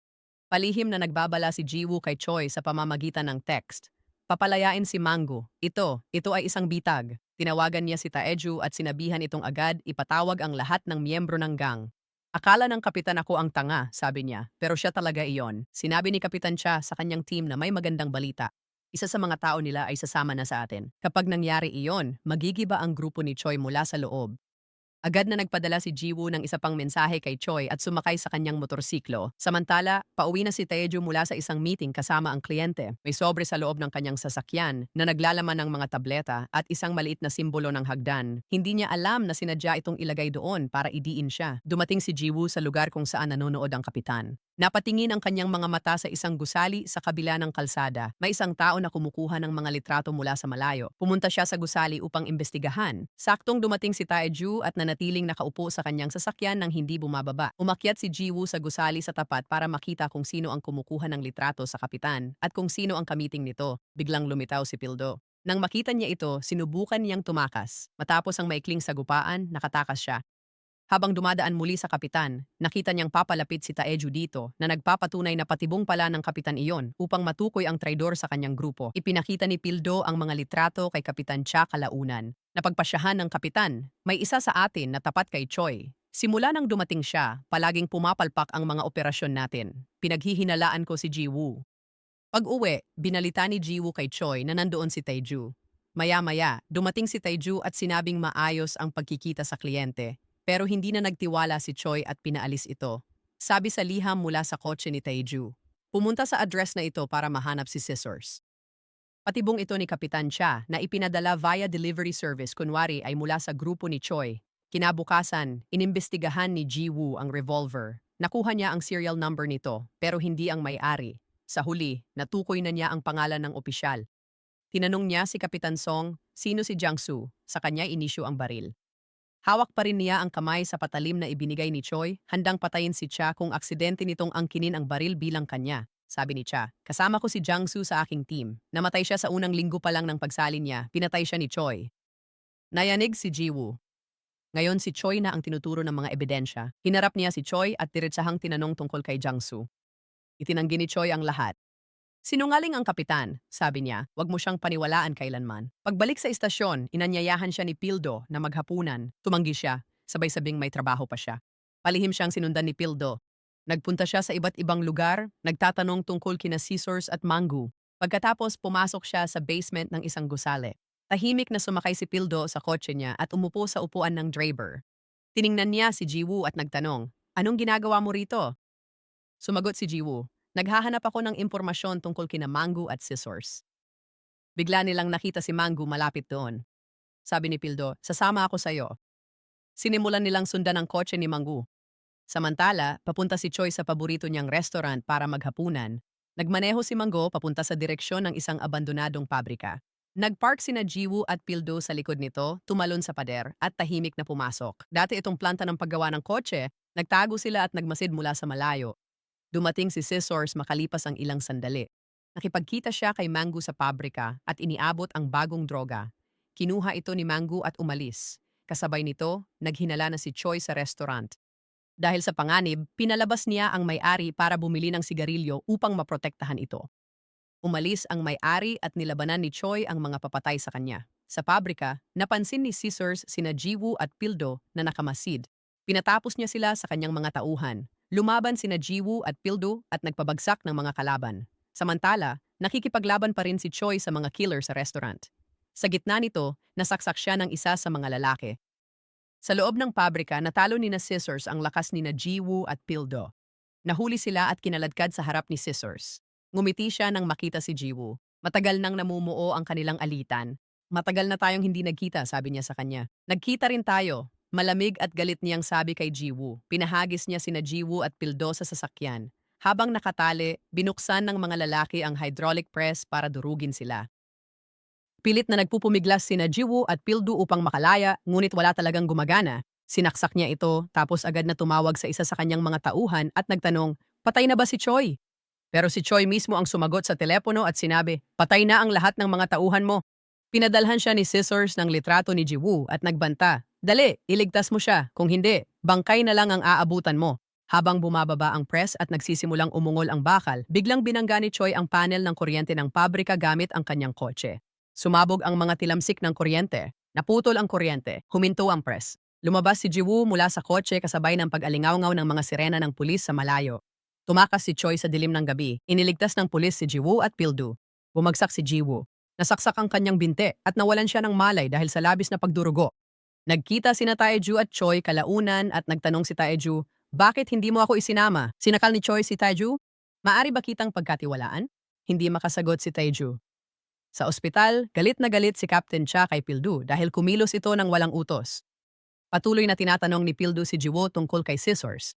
Palihim na nagbabala si Jiwoo kay Choi sa pamamagitan ng text. Papalayain si Mango. Ito ay isang bitag. Tinawagan niya si Taeju at sinabihan itong agad ipatawag ang lahat ng miyembro ng gang. Akala ng kapitan ako ang tanga, sabi niya, pero siya talaga iyon. Sinabi ni Kapitan Cha sa kanyang team na may magandang balita. Isa sa mga tao nila ay sasama na sa atin. Kapag nangyari iyon, magigiba ang grupo ni Choi mula sa loob. Agad na nagpadala si Jiwoo ng isa pang mensahe kay Choi at sumakay sa kanyang motorsiklo. Samantala, pauwi na si Taeju mula sa isang meeting kasama ang kliyente. May sobre sa loob ng kanyang sasakyan na naglalaman ng mga tableta at isang maliit na simbolo ng hagdan. Hindi niya alam na sinadya itong ilagay doon para idiin siya. Dumating si Jiwoo sa lugar kung saan nanonood ang kapitan. Napatingin ang kanyang mga mata sa isang gusali sa kabila ng kalsada. May isang tao na kumukuha ng mga litrato mula sa malayo. Pumunta siya sa gusali upang imbestigahan. Saktong dumating si Taeju at nanatiling nakaupo sa kanyang sasakyan nang hindi bumababa. Umakyat si Jiwoo sa gusali sa tapat para makita kung sino ang kumukuha ng litrato sa kapitan at kung sino ang kamiting nito. Biglang lumitaw si Pildo. Nang makita niya ito, sinubukan niyang tumakas. Matapos ang maikling sagupaan, nakatakas siya. Habang dumadaan muli sa kapitan, nakita niyang papalapit si Taeju dito na nagpapatunay na patibong pala ng kapitan iyon upang matukoy ang traidor sa kanyang grupo. Ipinakita ni Pildo ang mga litrato kay Kapitan Cha kalaunan. Napagpasyahan ng kapitan, may isa sa atin na tapat kay Choi. Simula nang dumating siya, palaging pumapalpak ang mga operasyon natin. Pinaghihinalaan ko si Jiwoo. Pag-uwi, binalita ni Jiwoo kay Choi na nandoon si Taeju. Maya-maya, dumating si Taeju at sinabing maayos ang pagkikita sa kliyente. Pero hindi na nagtiwala si Choi at pinaalis ito. Sabi sa liham mula sa kotse ni Taeju. Pumunta sa address na ito para mahanap si Scissors. Patibong ito ni Kapitan Cha na ipinadala via delivery service kunwari ay mula sa grupo ni Choi. Kinabukasan, inimbestigahan ni Jiwoo ang revolver. Nakuha niya ang serial number nito pero hindi ang may-ari. Sa huli, natukoy na niya ang pangalan ng opisyal. Tinanong niya si Kapitan Song, sino si Jiangsu, sa kanya inisyu ang baril. Hawak pa rin niya ang kamay sa patalim na ibinigay ni Choi, handang patayin si Cha kung aksidente nitong angkinin ang baril bilang kanya. Sabi ni Cha, kasama ko si Jiangsu sa aking team. Namatay siya sa unang linggo pa lang ng pagsalin niya, pinatay siya ni Choi. Nayanig si Jiwoo. Ngayon si Choi na ang tinuturo ng mga ebidensya. Hinarap niya si Choi at diretsahang tinanong tungkol kay Jiangsu. Itinanggi ni Choi ang lahat. Sinungaling ang kapitan, sabi niya, wag mo siyang paniwalaan kailanman. Pagbalik sa istasyon, inanyayahan siya ni Pildo na maghapunan. Tumanggi siya, sabay-sabing may trabaho pa siya. Palihim siyang sinundan ni Pildo. Nagpunta siya sa iba't ibang lugar, nagtatanong tungkol kina Scissors at Mangu. Pagkatapos pumasok siya sa basement ng isang gusali. Tahimik na sumakay si Pildo sa kotse niya at umupo sa upuan ng driver. Tiningnan niya si Jiwoo at nagtanong, anong ginagawa mo rito? Sumagot si Jiwoo, naghahanap ako ng impormasyon tungkol kina Mangu at Scissors. Bigla nilang nakita si Mangu malapit doon. Sabi ni Pildo, sasama ako sa'yo. Sinimulan nilang sundan ang kotse ni Mangu. Samantala, papunta si Choi sa paborito niyang restaurant para maghapunan. Nagmaneho si Mango papunta sa direksyon ng isang abandonadong pabrika. Nagpark sina Jiwoo at Pildo sa likod nito, tumalon sa pader, at tahimik na pumasok. Dati itong planta ng paggawa ng kotse, nagtago sila at nagmasid mula sa malayo. Dumating si Scissors makalipas ang ilang sandali. Nakipagkita siya kay Mango sa pabrika at iniabot ang bagong droga. Kinuha ito ni Mango at umalis. Kasabay nito, naghinala na si Choi sa restaurant. Dahil sa panganib, pinalabas niya ang may-ari para bumili ng sigarilyo upang maprotektahan ito. Umalis ang may-ari at nilabanan ni Choi ang mga papatay sa kanya. Sa pabrika, napansin ni Scissors sina Jiwoo at Pildo na nakamasid. Pinatapos niya sila sa kanyang mga tauhan. Lumaban sina Jiwoo at Pildo at nagpabagsak ng mga kalaban. Samantala, nakikipaglaban pa rin si Choi sa mga killer sa restaurant. Sa gitna nito, nasaksak siya ng isa sa mga lalaki. Sa loob ng pabrika, natalo ni na Scissors ang lakas ni na Jiwoo at Pildo. Nahuli sila at kinaladkad sa harap ni Scissors. Ngumiti siya nang makita si Jiwoo. Matagal nang namumuo ang kanilang alitan. Matagal na tayong hindi nagkita, sabi niya sa kanya. Nagkita rin tayo. Malamig at galit niyang sabi kay Jiwoo. Pinahagis niya sina Jiwoo at Pildo sa sasakyan. Habang nakatali, binuksan ng mga lalaki ang hydraulic press para durugin sila. Pilit na nagpupumiglas sina Jiwoo at Pildo upang makalaya, ngunit wala talagang gumagana. Sinaksak niya ito, tapos agad na tumawag sa isa sa kanyang mga tauhan at nagtanong, patay na ba si Choi? Pero si Choi mismo ang sumagot sa telepono at sinabi, patay na ang lahat ng mga tauhan mo. Pinadalhan siya ni Scissors ng litrato ni Jiwoo at nagbanta, dali, iligtas mo siya, kung hindi, bangkay na lang ang aabutan mo. Habang bumababa ang press at nagsisimulang umungol ang bakal, biglang binangga ni Choi ang panel ng kuryente ng pabrika gamit ang kanyang kotse. Sumabog ang mga tilamsik ng kuryente. Naputol ang kuryente. Huminto ang press. Lumabas si Jiwoo mula sa kotse kasabay ng pag-alingawngaw ng mga sirena ng pulis sa malayo. Tumakas si Choi sa dilim ng gabi. Iniligtas ng pulis si Jiwoo at Pildo. Bumagsak si Jiwoo. Nasaksak ang kanyang binte at nawalan siya ng malay dahil sa labis na pagdurugo. Nagkita sina Taeju at Choi kalaunan at nagtanong si Taeju, bakit hindi mo ako isinama? Sinakal ni Choi si Taeju? Maari ba kitang pagkatiwalaan? Hindi makasagot si Taeju. Sa ospital, galit na galit si Captain Cha kay Pildo dahil kumilos ito ng walang utos. Patuloy na tinatanong ni Pildo si Jiwoo tungkol kay Scissors.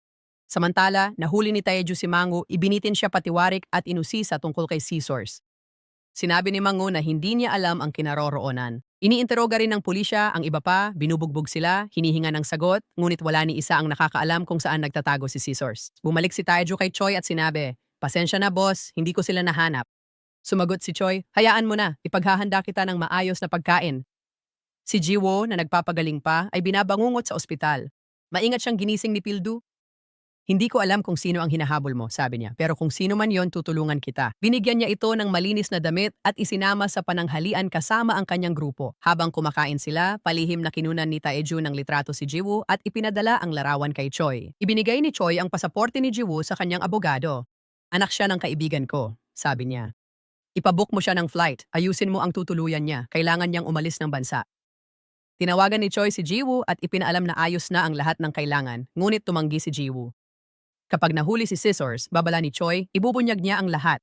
Samantala, nahuli ni Taeju si Mangu, ibinitin siya patiwarik at inusisa tungkol kay Scissors. Sinabi ni Mangu na hindi niya alam ang kinaroroonan. Iniinteroga rin ng pulisya ang iba pa, binubugbog sila, hinihinga ng sagot, ngunit wala ni isa ang nakakaalam kung saan nagtatago si Scissors. Bumalik si Taeju kay Choi at sinabi, pasensya na boss, hindi ko sila nahanap. Sumagot si Choi, hayaan mo na, ipaghahanda kita ng maayos na pagkain. Si Jiwoo na nagpapagaling pa ay binabangungot sa ospital. Maingat siyang ginising ni Pildo. Hindi ko alam kung sino ang hinahabol mo, sabi niya, pero kung sino man yon tutulungan kita. Binigyan niya ito ng malinis na damit at isinama sa pananghalian kasama ang kanyang grupo. Habang kumakain sila, palihim na kinunan ni Taeju ng litrato si Jiwoo at ipinadala ang larawan kay Choi. Ibinigay ni Choi ang pasaporte ni Jiwoo sa kanyang abogado. Anak siya ng kaibigan ko, sabi niya. Ipabook mo siya ng flight, ayusin mo ang tutuluyan niya, kailangan niyang umalis ng bansa. Tinawagan ni Choi si Jiwoo at ipinaalam na ayos na ang lahat ng kailangan, ngunit tumanggi si Jiwoo. Kapag nahuli si Scissors, babala ni Choi, ibubunyag niya ang lahat.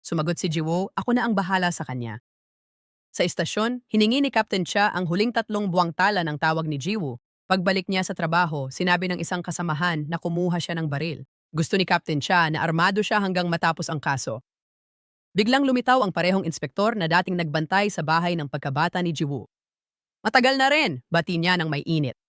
Sumagot si Jiwoo, ako na ang bahala sa kanya. Sa istasyon, hiningi ni Captain Cha ang huling 3 buwang tala ng tawag ni Jiwoo. Pagbalik niya sa trabaho, sinabi ng isang kasamahan na kumuha siya ng baril. Gusto ni Captain Cha na armado siya hanggang matapos ang kaso. Biglang lumitaw ang parehong inspektor na dating nagbantay sa bahay ng pagkabata ni Jiwoo. Matagal na rin, bati niya ng may init.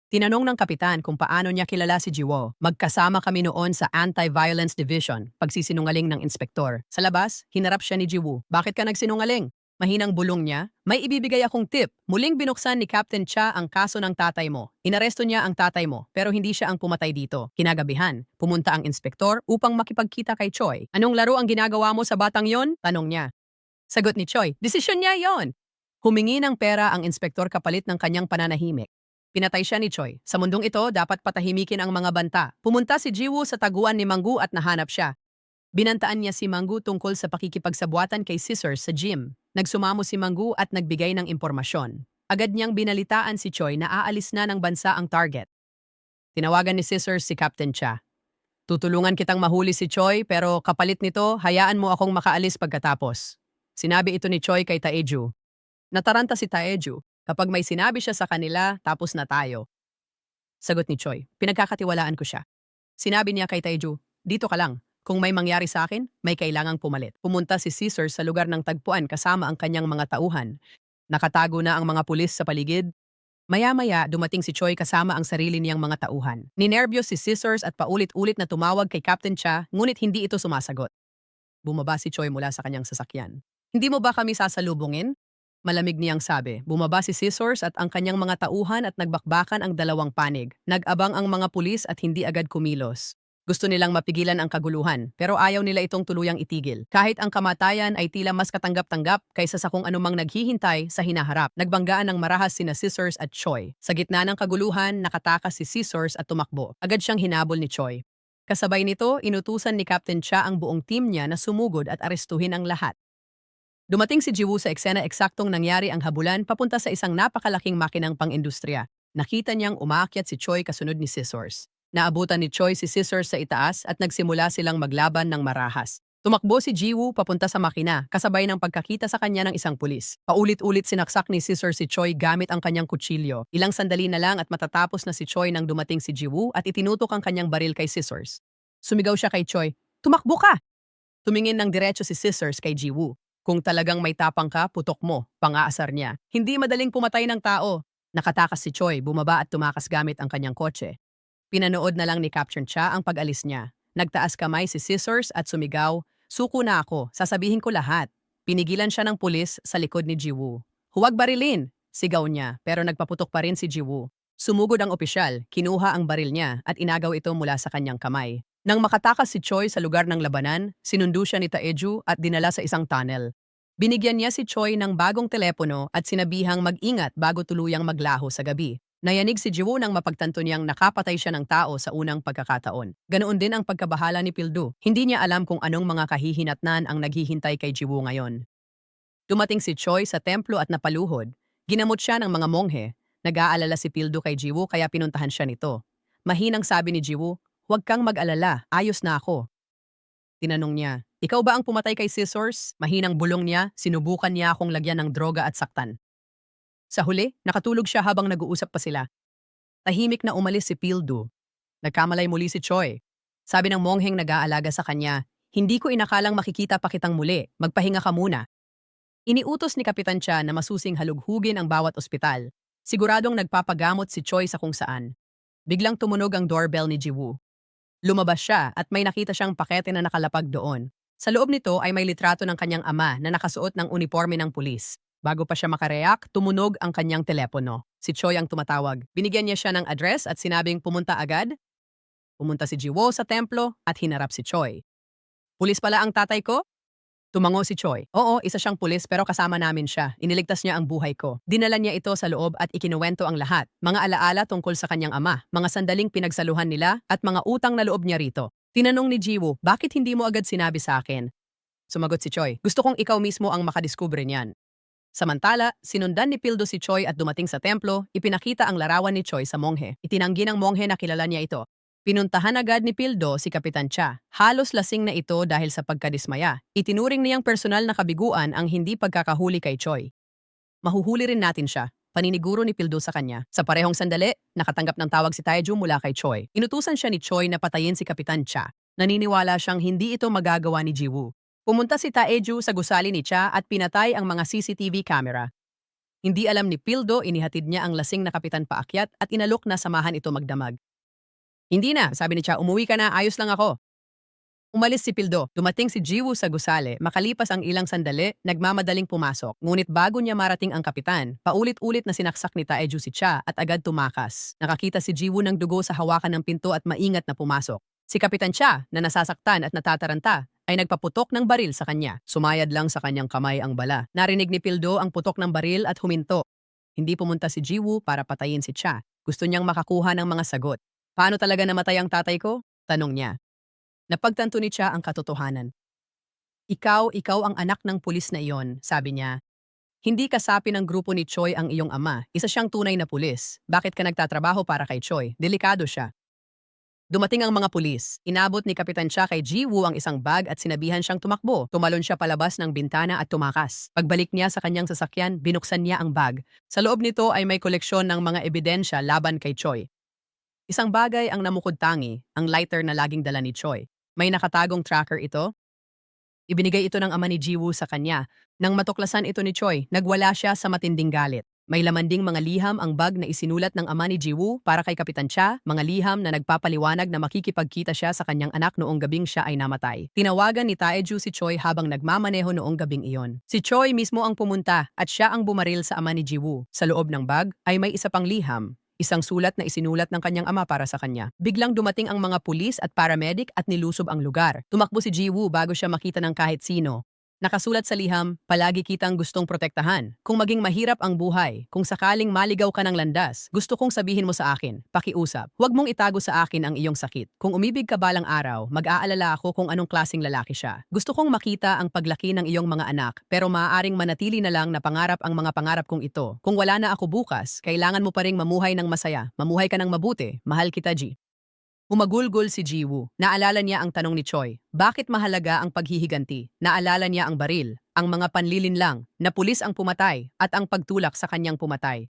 Tinanong ng kapitan kung paano niya kilala si Jiwoo. Magkasama kami noon sa Anti-Violence Division, pagsisinungaling ng inspektor. Sa labas, hinarap siya ni Jiwoo. Bakit ka nagsinungaling? Mahinang bulong niya. May ibibigay akong tip. Muling binuksan ni Captain Cha ang kaso ng tatay mo. Inaresto niya ang tatay mo, pero hindi siya ang pumatay dito. Kinagabihan, pumunta ang inspektor upang makipagkita kay Choi. Anong laro ang ginagawa mo sa batang yon? Tanong niya. Sagot ni Choi, desisyon niya yon. Humingi ng pera ang inspektor kapalit ng kanyang pananahimik. Pinatay siya ni Choi. Sa mundong ito, dapat patahimikin ang mga banta. Pumunta si Jiwoo sa taguan ni Manggu at nahanap siya. Binantaan niya si Manggu tungkol sa pakikipagsabuatan kay Scissors sa gym. Nagsumamo si Manggu at nagbigay ng impormasyon. Agad niyang binalitaan si Choi na aalis na ng bansa ang target. Tinawagan ni Scissors si Captain Cha. Tutulungan kitang mahuli si Choi pero kapalit nito, hayaan mo akong makaalis pagkatapos. Sinabi ito ni Choi kay Taeju. Nataranta si Taeju. Kapag may sinabi siya sa kanila, tapos na tayo. Sagot ni Choi, pinagkakatiwalaan ko siya. Sinabi niya kay Taeju, dito ka lang. Kung may mangyari sa akin, may kailangang pumalit. Pumunta si Scissors sa lugar ng tagpuan kasama ang kanyang mga tauhan. Nakatago na ang mga pulis sa paligid. Maya-maya, dumating si Choi kasama ang sarili niyang mga tauhan. Ninerbiyos si Scissors at paulit-ulit na tumawag kay Captain Cha, ngunit hindi ito sumasagot. Bumaba si Choi mula sa kanyang sasakyan. Hindi mo ba kami sasalubungin? Malamig niyang sabi. Bumaba si Scissors at ang kanyang mga tauhan at nagbakbakan ang dalawang panig. Nag-abang ang mga pulis at hindi agad kumilos. Gusto nilang mapigilan ang kaguluhan, pero ayaw nila itong tuluyang itigil. Kahit ang kamatayan ay tila mas katanggap-tanggap kaysa sa kung anumang naghihintay sa hinaharap. Nagbanggaan ng marahas sina Scissors at Choi. Sa gitna ng kaguluhan, nakatakas si Scissors at tumakbo. Agad siyang hinabol ni Choi. Kasabay nito, inutusan ni Captain Cha ang buong team niya na sumugod at arestuhin ang lahat. Dumating si Jiwoo sa eksena eksaktong nangyari ang habulan papunta sa isang napakalaking makinang pang-industriya. Nakita niyang umaakyat si Choi kasunod ni Scissors. Naabutan ni Choi si Scissors sa itaas at nagsimula silang maglaban ng marahas. Tumakbo si Jiwoo papunta sa makina kasabay ng pagkakita sa kanya ng isang pulis. Paulit-ulit sinaksak ni Scissors si Choi gamit ang kanyang kutsilyo. Ilang sandali na lang at matatapos na si Choi nang dumating si Jiwoo at itinutok ang kanyang baril kay Scissors. Sumigaw siya kay Choi, "Tumakbo ka!" Tumingin ng diretso si Scissors kay Jiwoo. Kung talagang may tapang ka, putok mo, pang-aasar niya. Hindi madaling pumatay ng tao. Nakatakas si Choi, bumaba at tumakas gamit ang kanyang kotse. Pinanood na lang ni Captain Cha ang pag-alis niya. Nagtaas kamay si Scissors at sumigaw, "Suko na ako, sasabihin ko lahat." Pinigilan siya ng pulis sa likod ni Jiwoo. "Huwag barilin!" Sigaw niya, pero nagpaputok pa rin si Jiwoo. Sumugod ang opisyal, kinuha ang baril niya at inagaw ito mula sa kanyang kamay. Nang makatakas si Choi sa lugar ng labanan, sinundo siya ni Taeju at dinala sa isang tunnel. Binigyan niya si Choi ng bagong telepono at sinabihang mag-ingat bago tuluyang maglaho sa gabi. Nayanig si Jiwoo nang mapagtanto niyang nakapatay siya ng tao sa unang pagkakataon. Ganoon din ang pagkabahala ni Pildu. Hindi niya alam kung anong mga kahihinatnan ang naghihintay kay Jiwoo ngayon. Dumating si Choi sa templo at napaluhod. Ginamot siya ng mga monghe. Nag-aalala si Pildu kay Jiwoo kaya pinuntahan siya nito. Mahinang sabi ni Jiwoo, "Huwag kang mag-alala, ayos na ako." Tinanong niya, "Ikaw ba ang pumatay kay Scissors?" Mahinang bulong niya, "Sinubukan niya akong lagyan ng droga at saktan." Sa huli, nakatulog siya habang nag-uusap pa sila. Tahimik na umalis si Pildu. Nagkamalay muli si Choi. Sabi ng mongheng nag-aalaga sa kanya, "Hindi ko inakalang makikita pa kitang muli, magpahinga ka muna." Iniutos ni Kapitan Cha na masusing halughugin ang bawat ospital. Siguradong nagpapagamot si Choi sa kung saan. Biglang tumunog ang doorbell ni Jiwoo. Lumabas siya at may nakita siyang pakete na nakalapag doon. Sa loob nito ay may litrato ng kanyang ama na nakasuot ng uniforme ng pulis. Bago pa siya makareact, tumunog ang kanyang telepono. Si Choi ang tumatawag. Binigyan niya siya ng address at sinabing pumunta agad. Pumunta si Jiwoo sa templo at hinarap si Choi. Pulis pala ang tatay ko? Tumango si Choi. Oo, isa siyang pulis pero kasama namin siya. Iniligtas niya ang buhay ko. Dinala niya ito sa loob at ikinuwento ang lahat. Mga alaala tungkol sa kanyang ama, mga sandaling pinagsaluhan nila at mga utang na loob niya rito. Tinanong ni Jiwoo, bakit hindi mo agad sinabi sa akin? Sumagot si Choi, gusto kong ikaw mismo ang makadiskubre niyan. Samantala, sinundan ni Pildo si Choi at dumating sa templo, ipinakita ang larawan ni Choi sa monghe. Itinanggi ng monghe na kilala niya ito. Pinuntahan agad ni Pildo si Kapitan Cha. Halos lasing na ito dahil sa pagkadismaya. Itinuring niyang personal na kabiguan ang hindi pagkakahuli kay Choi. Mahuhuli rin natin siya, paniniguro ni Pildo sa kanya. Sa parehong sandali, nakatanggap ng tawag si Taeju mula kay Choi. Inutusan siya ni Choi na patayin si Kapitan Cha. Naniniwala siyang hindi ito magagawa ni Jiwoo. Pumunta si Taeju sa gusali ni Cha at pinatay ang mga CCTV camera. Hindi alam ni Pildo, inihatid niya ang lasing na kapitan paakyat at inalok na samahan ito magdamag. Hindi na, sabi ni Cha, umuwi ka na, ayos lang ako. Umalis si Pildo. Dumating si Jiwoo sa gusali. Makalipas ang ilang sandali, nagmamadaling pumasok. Ngunit bago niya marating ang kapitan, paulit-ulit na sinaksak ni Taeju si Cha at agad tumakas. Nakakita si Jiwoo ng dugo sa hawakan ng pinto at maingat na pumasok. Si Kapitan Cha, na nasasaktan at natataranta, ay nagpaputok ng baril sa kanya. Sumayad lang sa kanyang kamay ang bala. Narinig ni Pildo ang putok ng baril at huminto. Hindi pumunta si Jiwoo para patayin si Cha. Gusto niyang makakuha ng mga sagot. Paano talaga namatay ang tatay ko? Tanong niya. Napagtanto ni Cha ang katotohanan. Ikaw ang anak ng pulis na iyon, sabi niya. Hindi kasapi ng grupo ni Choi ang iyong ama. Isa siyang tunay na pulis. Bakit ka nagtatrabaho para kay Choi? Delikado siya. Dumating ang mga pulis. Inabot ni Kapitan Cha kay Jiwoo ang isang bag at sinabihan siyang tumakbo. Tumalon siya palabas ng bintana at tumakas. Pagbalik niya sa kanyang sasakyan, binuksan niya ang bag. Sa loob nito ay may koleksyon ng mga ebidensya laban kay Choi. Isang bagay ang namukod-tangi, ang lighter na laging dala ni Choi. May nakatagong tracker ito. Ibinigay ito ng ama ni Jiwoo sa kanya. Nang matuklasan ito ni Choi, nagwala siya sa matinding galit. May laman ding mga liham ang bag na isinulat ng ama ni Jiwoo para kay Kapitan Cha, mga liham na nagpapaliwanag na makikipagkita siya sa kanyang anak noong gabing siya ay namatay. Tinawagan ni Taeju si Choi habang nagmamaneho noong gabing iyon. Si Choi mismo ang pumunta at siya ang bumaril sa ama ni Jiwoo. Sa loob ng bag ay may isa pang liham. Isang sulat na isinulat ng kanyang ama para sa kanya. Biglang dumating ang mga pulis at paramedic at nilusob ang lugar. Tumakbo si Jiwoo bago siya makita ng kahit sino. Nakasulat sa liham, palagi kitang gustong protektahan. Kung maging mahirap ang buhay, kung sakaling maligaw ka ng landas, gusto kong sabihin mo sa akin, pakiusap. Huwag mong itago sa akin ang iyong sakit. Kung umibig ka balang araw, mag-aalala ako kung anong klaseng lalaki siya. Gusto kong makita ang paglaki ng iyong mga anak, pero maaaring manatili na lang na pangarap ang mga pangarap kong ito. Kung wala na ako bukas, kailangan mo pa ring mamuhay ng masaya. Mamuhay ka ng mabuti. Mahal kita, G. Humagulgol si Jiwoo. Naalala niya ang tanong ni Choi. Bakit mahalaga ang paghihiganti? Naalala niya ang baril, ang mga panlilinlang, na pulis ang pumatay, at ang pagtulak sa kanyang pumatay.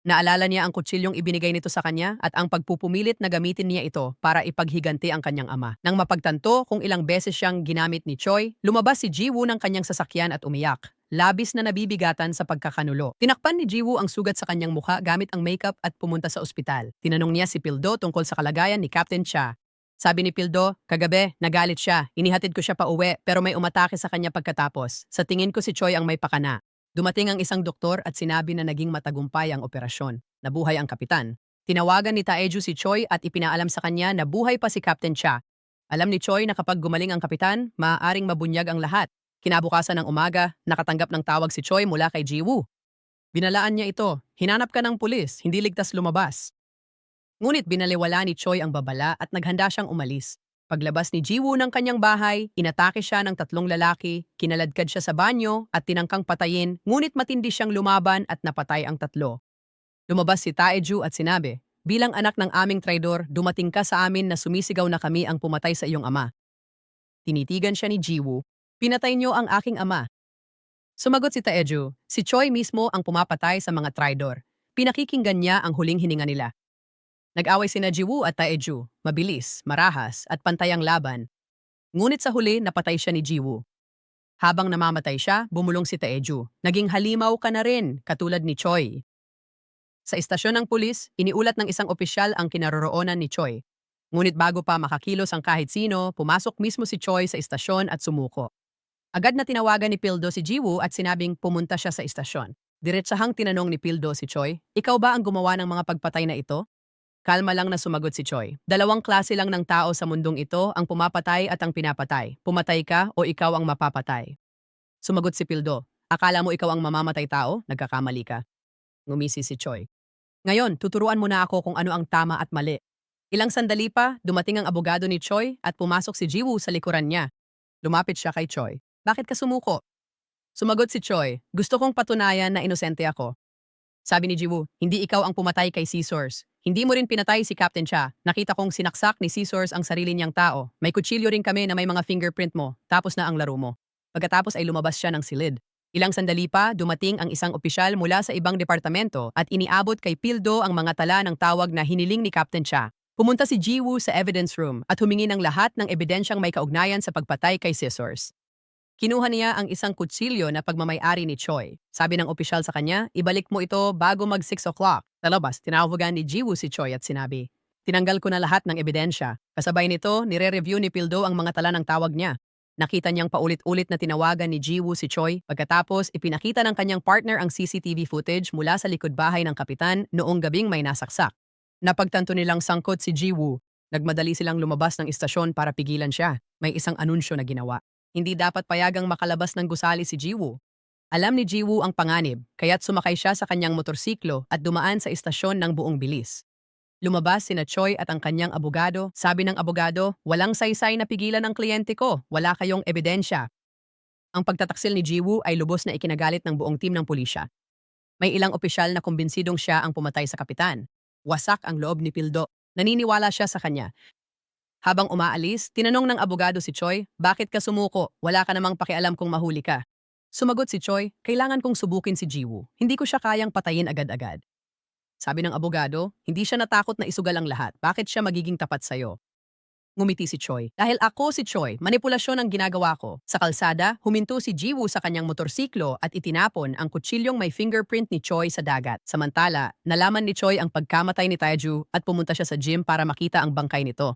Naalala niya ang kutsilyong ibinigay nito sa kanya at ang pagpupumilit na gamitin niya ito para ipaghiganti ang kanyang ama. Nang mapagtanto kung ilang beses siyang ginamit ni Choi, lumabas si Jiwoo ng kanyang sasakyan at umiyak. Labis na nabibigatan sa pagkakanulo. Tinakpan ni Jiwoo ang sugat sa kanyang mukha gamit ang makeup at pumunta sa ospital. Tinanong niya si Pildo tungkol sa kalagayan ni Captain Cha. Sabi ni Pildo, kagabi, nagalit siya. Inihatid ko siya pa uwi pero may umatake sa kanya pagkatapos. Sa tingin ko si Choi ang may pakana. Dumating ang isang doktor at sinabi na naging matagumpay ang operasyon. Nabuhay ang kapitan. Tinawagan ni Taeju si Choi at ipinaalam sa kanya na buhay pa si Captain Cha. Alam ni Choi na kapag gumaling ang kapitan, maaaring mabunyag ang lahat. Kinabukasan ng umaga, nakatanggap ng tawag si Choi mula kay Jiwoo. Binalaan niya ito, hinanap ka ng pulis, hindi ligtas lumabas. Ngunit binaliwala ni Choi ang babala at naghanda siyang umalis. Paglabas ni Jiwoo ng kanyang bahay, inatake siya ng 3 lalaki, kinaladkad siya sa banyo at tinangkang patayin, ngunit matindi siyang lumaban at napatay ang 3. Lumabas si Taeju at sinabi, bilang anak ng aming traidor, dumating ka sa amin na sumisigaw na kami ang pumatay sa iyong ama. Tinitigan siya ni Jiwoo, pinatay niyo ang aking ama. Sumagot si Taeju, si Choi mismo ang pumapatay sa mga traidor. Pinakikinggan niya ang huling hininga nila. Nag-away sina Jiwoo at Taeju, mabilis, marahas at pantay ang laban. Ngunit sa huli napatay siya ni Jiwoo. Habang namamatay siya, bumulong si Taeju. Naging halimaw ka na rin, katulad ni Choi. Sa istasyon ng pulis, iniulat ng isang opisyal ang kinaroroonan ni Choi. Ngunit bago pa makakilos ang kahit sino, pumasok mismo si Choi sa istasyon at sumuko. Agad na tinawagan ni Pildo si Jiwoo at sinabing pumunta siya sa istasyon. Diretsahang tinanong ni Pildo si Choi, ikaw ba ang gumawa ng mga pagpatay na ito? Kalma lang na sumagot si Choi. Dalawang klase lang ng tao sa mundong ito ang pumapatay at ang pinapatay. Pumatay ka o ikaw ang mapapatay. Sumagot si Pildo. Akala mo ikaw ang mamamatay tao? Nagkakamali ka. Ngumisi si Choi. Ngayon, tuturuan mo na ako kung ano ang tama at mali. Ilang sandali pa, dumating ang abogado ni Choi at pumasok si Jiwoo sa likuran niya. Lumapit siya kay Choi. Bakit ka sumuko? Sumagot si Choi. Gusto kong patunayan na inosente ako. Sabi ni Jiwoo, hindi ikaw ang pumatay kay Scissors. Hindi mo rin pinatay si Captain Cha. Nakita kong sinaksak ni Scissors ang sarili niyang tao. May kutsilyo rin kami na may mga fingerprint mo. Tapos na ang laro mo. Pagkatapos ay lumabas siya ng silid. Ilang sandali pa, dumating ang isang opisyal mula sa ibang departamento at iniabot kay Pildo ang mga tala ng tawag na hiniling ni Captain Cha. Pumunta si Jiwoo sa evidence room at humingi ng lahat ng ebidensyang may kaugnayan sa pagpatay kay Scissors. Kinuha niya ang isang kutsilyo na pagmamay-ari ni Choi. Sabi ng opisyal sa kanya, ibalik mo ito bago mag 6 o'clock. Talabas, tinawagan ni Jiwoo si Choi at sinabi, tinanggal ko na lahat ng ebidensya. Kasabay nito, nire-review ni Pildo ang mga tala ng tawag niya. Nakita niyang paulit-ulit na tinawagan ni Jiwoo si Choi. Pagkatapos, ipinakita ng kanyang partner ang CCTV footage mula sa likod bahay ng kapitan noong gabing may nasaksak. Napagtanto nilang sangkot si Jiwoo. Nagmadali silang lumabas ng istasyon para pigilan siya. May isang anunsyo na ginawa. Hindi dapat payagang makalabas ng gusali si Jiwoo. Alam ni Jiwoo ang panganib, kaya't sumakay siya sa kanyang motorsiklo at dumaan sa istasyon ng buong bilis. Lumabas sina Choi at ang kanyang abogado. Sabi ng abogado, walang saysay na pigilan ang kliyente ko. Wala kayong ebidensya. Ang pagtataksil ni Jiwoo ay lubos na ikinagalit ng buong team ng pulisya. May ilang opisyal na kumbinsidong siya ang pumatay sa kapitan. Wasak ang loob ni Pildo. Naniniwala siya sa kanya. Habang umaalis, tinanong ng abogado si Choi, bakit ka sumuko? Wala ka namang pakialam kung mahuli ka. Sumagot si Choi, kailangan kong subukin si Jiwoo. Hindi ko siya kayang patayin agad-agad. Sabi ng abogado, hindi siya natakot na isugal ang lahat. Bakit siya magiging tapat sa'yo? Ngumiti si Choi. Dahil ako si Choi, manipulasyon ang ginagawa ko. Sa kalsada, huminto si Jiwoo sa kanyang motorsiklo at itinapon ang kutsilyong may fingerprint ni Choi sa dagat. Samantala, nalaman ni Choi ang pagkamatay ni Taeju at pumunta siya sa gym para makita ang bangkay nito.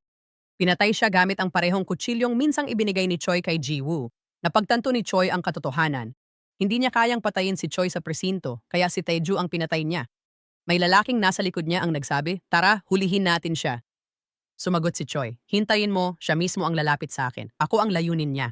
Pinatay siya gamit ang parehong kutsilyong minsang ibinigay ni Choi kay Jiwoo. Napagtanto ni Choi ang katotohanan. Hindi niya kayang patayin si Choi sa presinto, kaya si Taeju ang pinatay niya. May lalaking nasa likod niya ang nagsabi, tara, hulihin natin siya. Sumagot si Choi, hintayin mo, siya mismo ang lalapit sa akin. Ako ang layunin niya.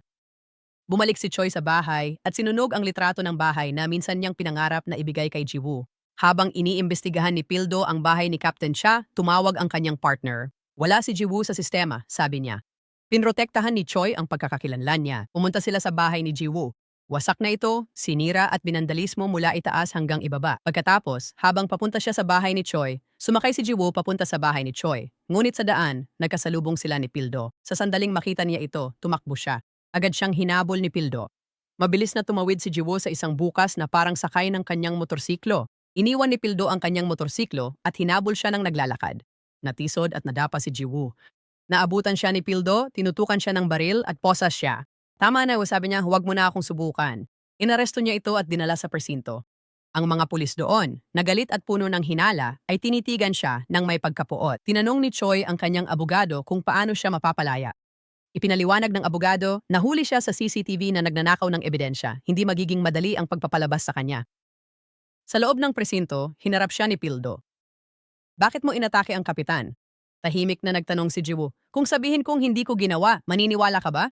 Bumalik si Choi sa bahay at sinunog ang litrato ng bahay na minsan niyang pinangarap na ibigay kay Jiwoo. Habang iniimbestigahan ni Pildo ang bahay ni Captain Cha, tumawag ang kanyang partner. Wala si Jiwoo sa sistema, sabi niya. Pinrotektahan ni Choi ang pagkakakilanlan niya. Pumunta sila sa bahay ni Jiwoo. Wasak na ito, sinira at binandalismo mula itaas hanggang ibaba. Pagkatapos, habang papunta siya sa bahay ni Choi, sumakay si Jiwoo papunta sa bahay ni Choi. Ngunit sa daan, nagkasalubong sila ni Pildo. Sa sandaling makita niya ito, tumakbo siya. Agad siyang hinabol ni Pildo. Mabilis na tumawid si Jiwoo sa isang bukas na parang sakay ng kanyang motorsiklo. Iniwan ni Pildo ang kanyang motorsiklo at hinabol siya ng naglalakad. Natisod at nadapa si Jiwoo. Naabutan siya ni Pildo, tinutukan siya ng baril at posas siya. Tama na, sabi niya, huwag mo na akong subukan. Inaresto niya ito at dinala sa presinto. Ang mga pulis doon, nagalit at puno ng hinala, ay tinitigan siya ng may pagkapuot. Tinanong ni Choi ang kanyang abogado kung paano siya mapapalaya. Ipinaliwanag ng abogado, nahuli siya sa CCTV na nagnanakaw ng ebidensya, hindi magiging madali ang pagpapalabas sa kanya. Sa loob ng presinto, hinarap siya ni Pildo. Bakit mo inatake ang kapitan? Tahimik na nagtanong si Jiwoo. Kung sabihin kong hindi ko ginawa, maniniwala ka ba?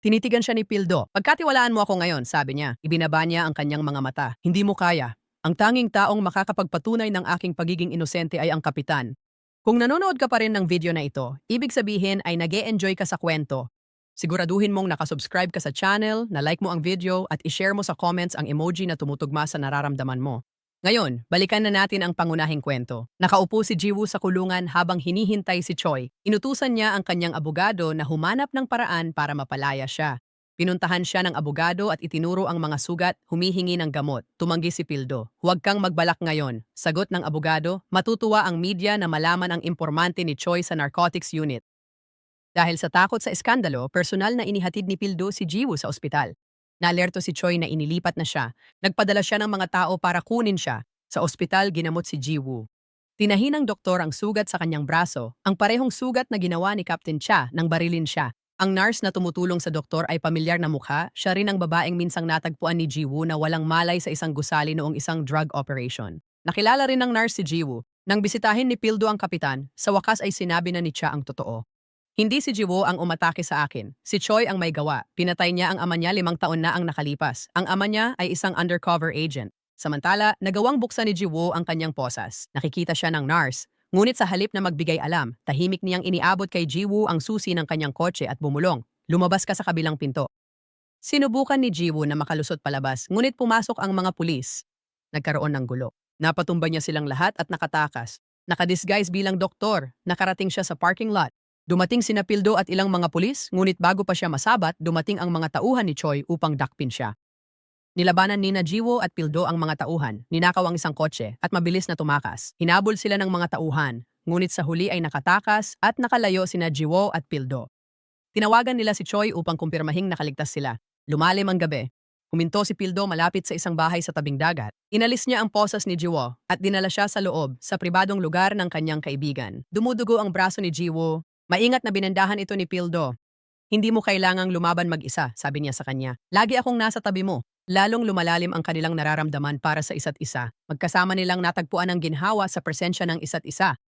Tinitigan siya ni Pildo. Pagkatiwalaan mo ako ngayon, sabi niya. Ibinaba niya ang kanyang mga mata. Hindi mo kaya. Ang tanging taong makakapagpatunay ng aking pagiging inosente ay ang kapitan. Kung nanonood ka pa rin ng video na ito, ibig sabihin ay nag-e-enjoy ka sa kwento. Siguraduhin mong nakasubscribe ka sa channel, na-like mo ang video at i-share mo sa comments ang emoji na tumutugma sa nararamdaman mo. Ngayon, balikan na natin ang pangunahing kwento. Nakaupo si Jiwoo sa kulungan habang hinihintay si Choi. Inutusan niya ang kanyang abogado na humanap ng paraan para mapalaya siya. Pinuntahan siya ng abogado at itinuro ang mga sugat, humihingi ng gamot. Tumanggi si Pildo. Huwag kang magbalak ngayon. Sagot ng abogado, matutuwa ang media na malaman ang impormante ni Choi sa narcotics unit. Dahil sa takot sa eskandalo, personal na inihatid ni Pildo si Jiwoo sa ospital. Naalerto si Choi na inilipat na siya. Nagpadala siya ng mga tao para kunin siya. Sa ospital, ginamot si Jiwoo. Tinahi ng doktor ang sugat sa kanyang braso, ang parehong sugat na ginawa ni Captain Cha nang barilin siya. Ang nurse na tumutulong sa doktor ay pamilyar na mukha, siya rin ang babaeng minsang natagpuan ni Jiwoo na walang malay sa isang gusali noong isang drug operation. Nakilala rin ng nurse si Jiwoo. Nang bisitahin ni Pildo ang kapitan, sa wakas ay sinabi na ni Cha ang totoo. Hindi si Jiwo ang umatake sa akin. Si Choi ang may gawa. Pinatay niya ang ama niya 5 taon na ang nakalipas. Ang ama niya ay isang undercover agent. Samantala, nagawang buksan ni Jiwo ang kanyang posas. Nakikita siya ng nurse. Ngunit sa halip na magbigay alam, tahimik niyang iniabot kay Jiwo ang susi ng kanyang kotse at bumulong. Lumabas ka sa kabilang pinto. Sinubukan ni Jiwo na makalusot palabas, ngunit pumasok ang mga pulis. Nagkaroon ng gulo. Napatumba niya silang lahat at nakatakas. Nakadisguise bilang doktor, nakarating siya sa parking lot. Dumating sina Pildo at ilang mga pulis, ngunit bago pa siya masabat, dumating ang mga tauhan ni Choi upang dakpin siya. Nilabanan ni Jiwo at Pildo ang mga tauhan, ninakaw ang isang kotse at mabilis na tumakas. Hinabol sila ng mga tauhan, ngunit sa huli ay nakatakas at nakalayo sina Jiwo at Pildo. Tinawagan nila si Choi upang kumpirmahing nakaligtas sila. Lumalim ang gabi. Huminto si Pildo malapit sa isang bahay sa tabing dagat. Inalis niya ang posas ni Jiwo at dinala siya sa loob sa pribadong lugar ng kanyang kaibigan. Dumudugo ang braso ni Jiwo. Maingat na binandahan ito ni Pildo. Hindi mo kailangang lumaban mag-isa, sabi niya sa kanya. Lagi akong nasa tabi mo. Lalong lumalalim ang kanilang nararamdaman para sa isa't isa. Magkasama nilang natagpuan ang ginhawa sa presensya ng isa't isa.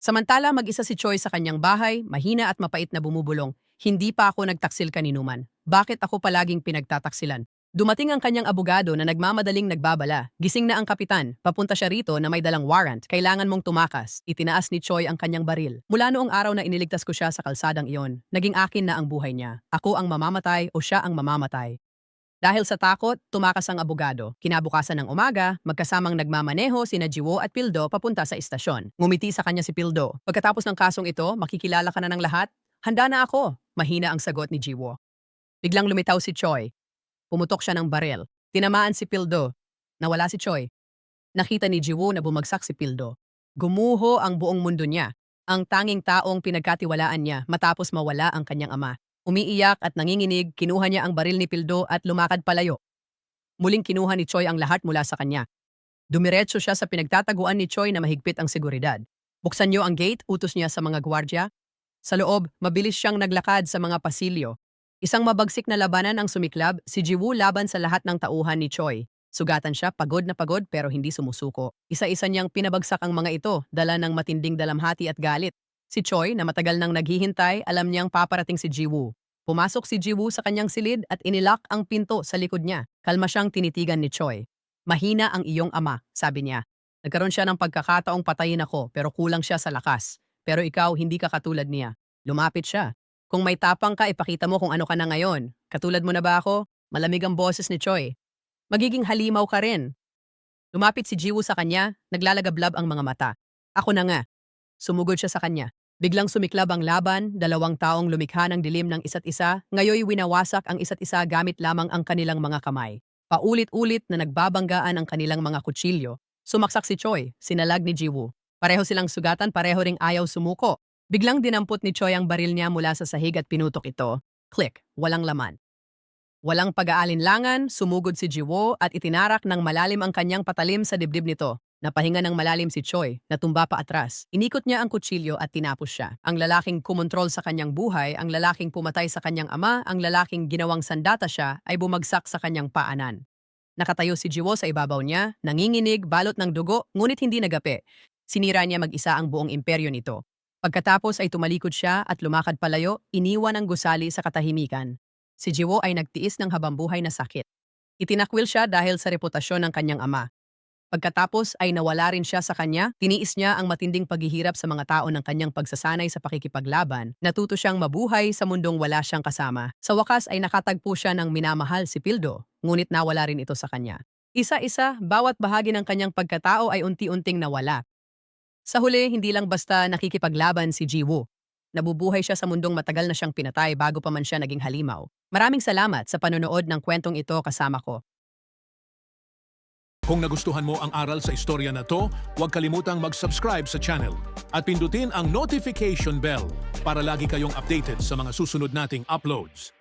Samantala mag-isa si Choi sa kanyang bahay, mahina at mapait na bumubulong. Hindi pa ako nagtaksil kaninuman. Bakit ako palaging pinagtataksilan? Dumating ang kanyang abogado na nagmamadaling nagbabala. Gising na ang kapitan. Papunta siya rito na may dalang warrant. Kailangan mong tumakas. Itinaas ni Choi ang kanyang baril. Mula noong araw na iniligtas ko siya sa kalsadang iyon, naging akin na ang buhay niya. Ako ang mamamatay o siya ang mamamatay. Dahil sa takot, tumakas ang abogado. Kinabukasan ng umaga, magkasamang nagmamaneho sina Jiwo at Pildo papunta sa istasyon. Ngumiti sa kanya si Pildo. Pagkatapos ng kasong ito, makikilala ka na ng lahat? Handa na ako, mahina ang sagot ni Jiwo. Biglang lumitaw si Choi. Pumutok siya ng baril. Tinamaan si Pildo. Nawala si Choi. Nakita ni Jiwo na bumagsak si Pildo. Gumuho ang buong mundo niya. Ang tanging taong pinagkatiwalaan niya matapos mawala ang kanyang ama. Umiiyak at nanginginig, kinuha niya ang baril ni Pildo at lumakad palayo. Muling kinuha ni Choi ang lahat mula sa kanya. Dumiretso siya sa pinagtataguan ni Choi na mahigpit ang seguridad. Buksan niyo ang gate, utos niya sa mga gwardya. Sa loob, mabilis siyang naglakad sa mga pasilyo. Isang mabagsik na labanan ang sumiklab, si Jiwoo laban sa lahat ng tauhan ni Choi. Sugatan siya, pagod na pagod pero hindi sumusuko. Isa-isa niyang pinabagsak ang mga ito, dala ng matinding dalamhati at galit. Si Choi, na matagal nang naghihintay, alam niyang paparating si Jiwoo. Pumasok si Jiwoo sa kanyang silid at inilak ang pinto sa likod niya. Kalma siyang tinitigan ni Choi. Mahina ang iyong ama, sabi niya. Nagkaroon siya ng pagkakataong patayin ako pero kulang siya sa lakas. Pero ikaw hindi ka katulad niya. Lumapit siya. Kung may tapang ka, ipakita mo kung ano ka na ngayon. Katulad mo na ba ako? Malamig ang boses ni Choi. Magiging halimaw ka rin. Lumapit si Jiwoo sa kanya, naglalagablab ang mga mata. Ako na nga. Sumugod siya sa kanya. Biglang sumiklab ang laban, 2 taong lumikha ng dilim ng isa't isa, ngayoy winawasak ang isa't isa gamit lamang ang kanilang mga kamay. Paulit-ulit na nagbabanggaan ang kanilang mga kutsilyo. Sumaksak si Choi, sinalag ni Jiwoo. Pareho silang sugatan, pareho ring ayaw sumuko. Biglang dinampot ni Choi ang baril niya mula sa sahig at pinutok ito. Click, walang laman. Walang pag-aalinlangan, sumugod si Jiwoo at itinarak ng malalim ang kanyang patalim sa dibdib nito. Napahinga ng malalim si Choi, natumba pa atras. Inikot niya ang kutsilyo at tinapos siya. Ang lalaking kumontrol sa kanyang buhay, ang lalaking pumatay sa kanyang ama, ang lalaking ginawang sandata siya ay bumagsak sa kanyang paanan. Nakatayo si Jiwoo sa ibabaw niya, nanginginig, balot ng dugo, ngunit hindi nagapi. Sinira niya mag-isa ang buong imperyo nito. Pagkatapos ay tumalikod siya at lumakad palayo, iniwan ang gusali sa katahimikan. Si Jiwoo ay nagtiis ng habambuhay na sakit. Itinakwil siya dahil sa reputasyon ng kanyang ama. Pagkatapos ay nawala rin siya sa kanya, tiniis niya ang matinding paghihirap sa mga tao ng kanyang pagsasanay sa pakikipaglaban, natuto siyang mabuhay sa mundong wala siyang kasama. Sa wakas ay nakatagpo siya ng minamahal si Pildo, ngunit nawala rin ito sa kanya. Isa-isa, bawat bahagi ng kanyang pagkatao ay unti-unting nawala. Sa huli, hindi lang basta nakikipaglaban si Jiwoo. Nabubuhay siya sa mundong matagal na siyang pinatay bago pa man siya naging halimaw. Maraming salamat sa panonood ng kwentong ito kasama ko. Kung nagustuhan mo ang aral sa istorya na to, huwag kalimutang mag-subscribe sa channel at pindutin ang notification bell para lagi kayong updated sa mga susunod nating uploads.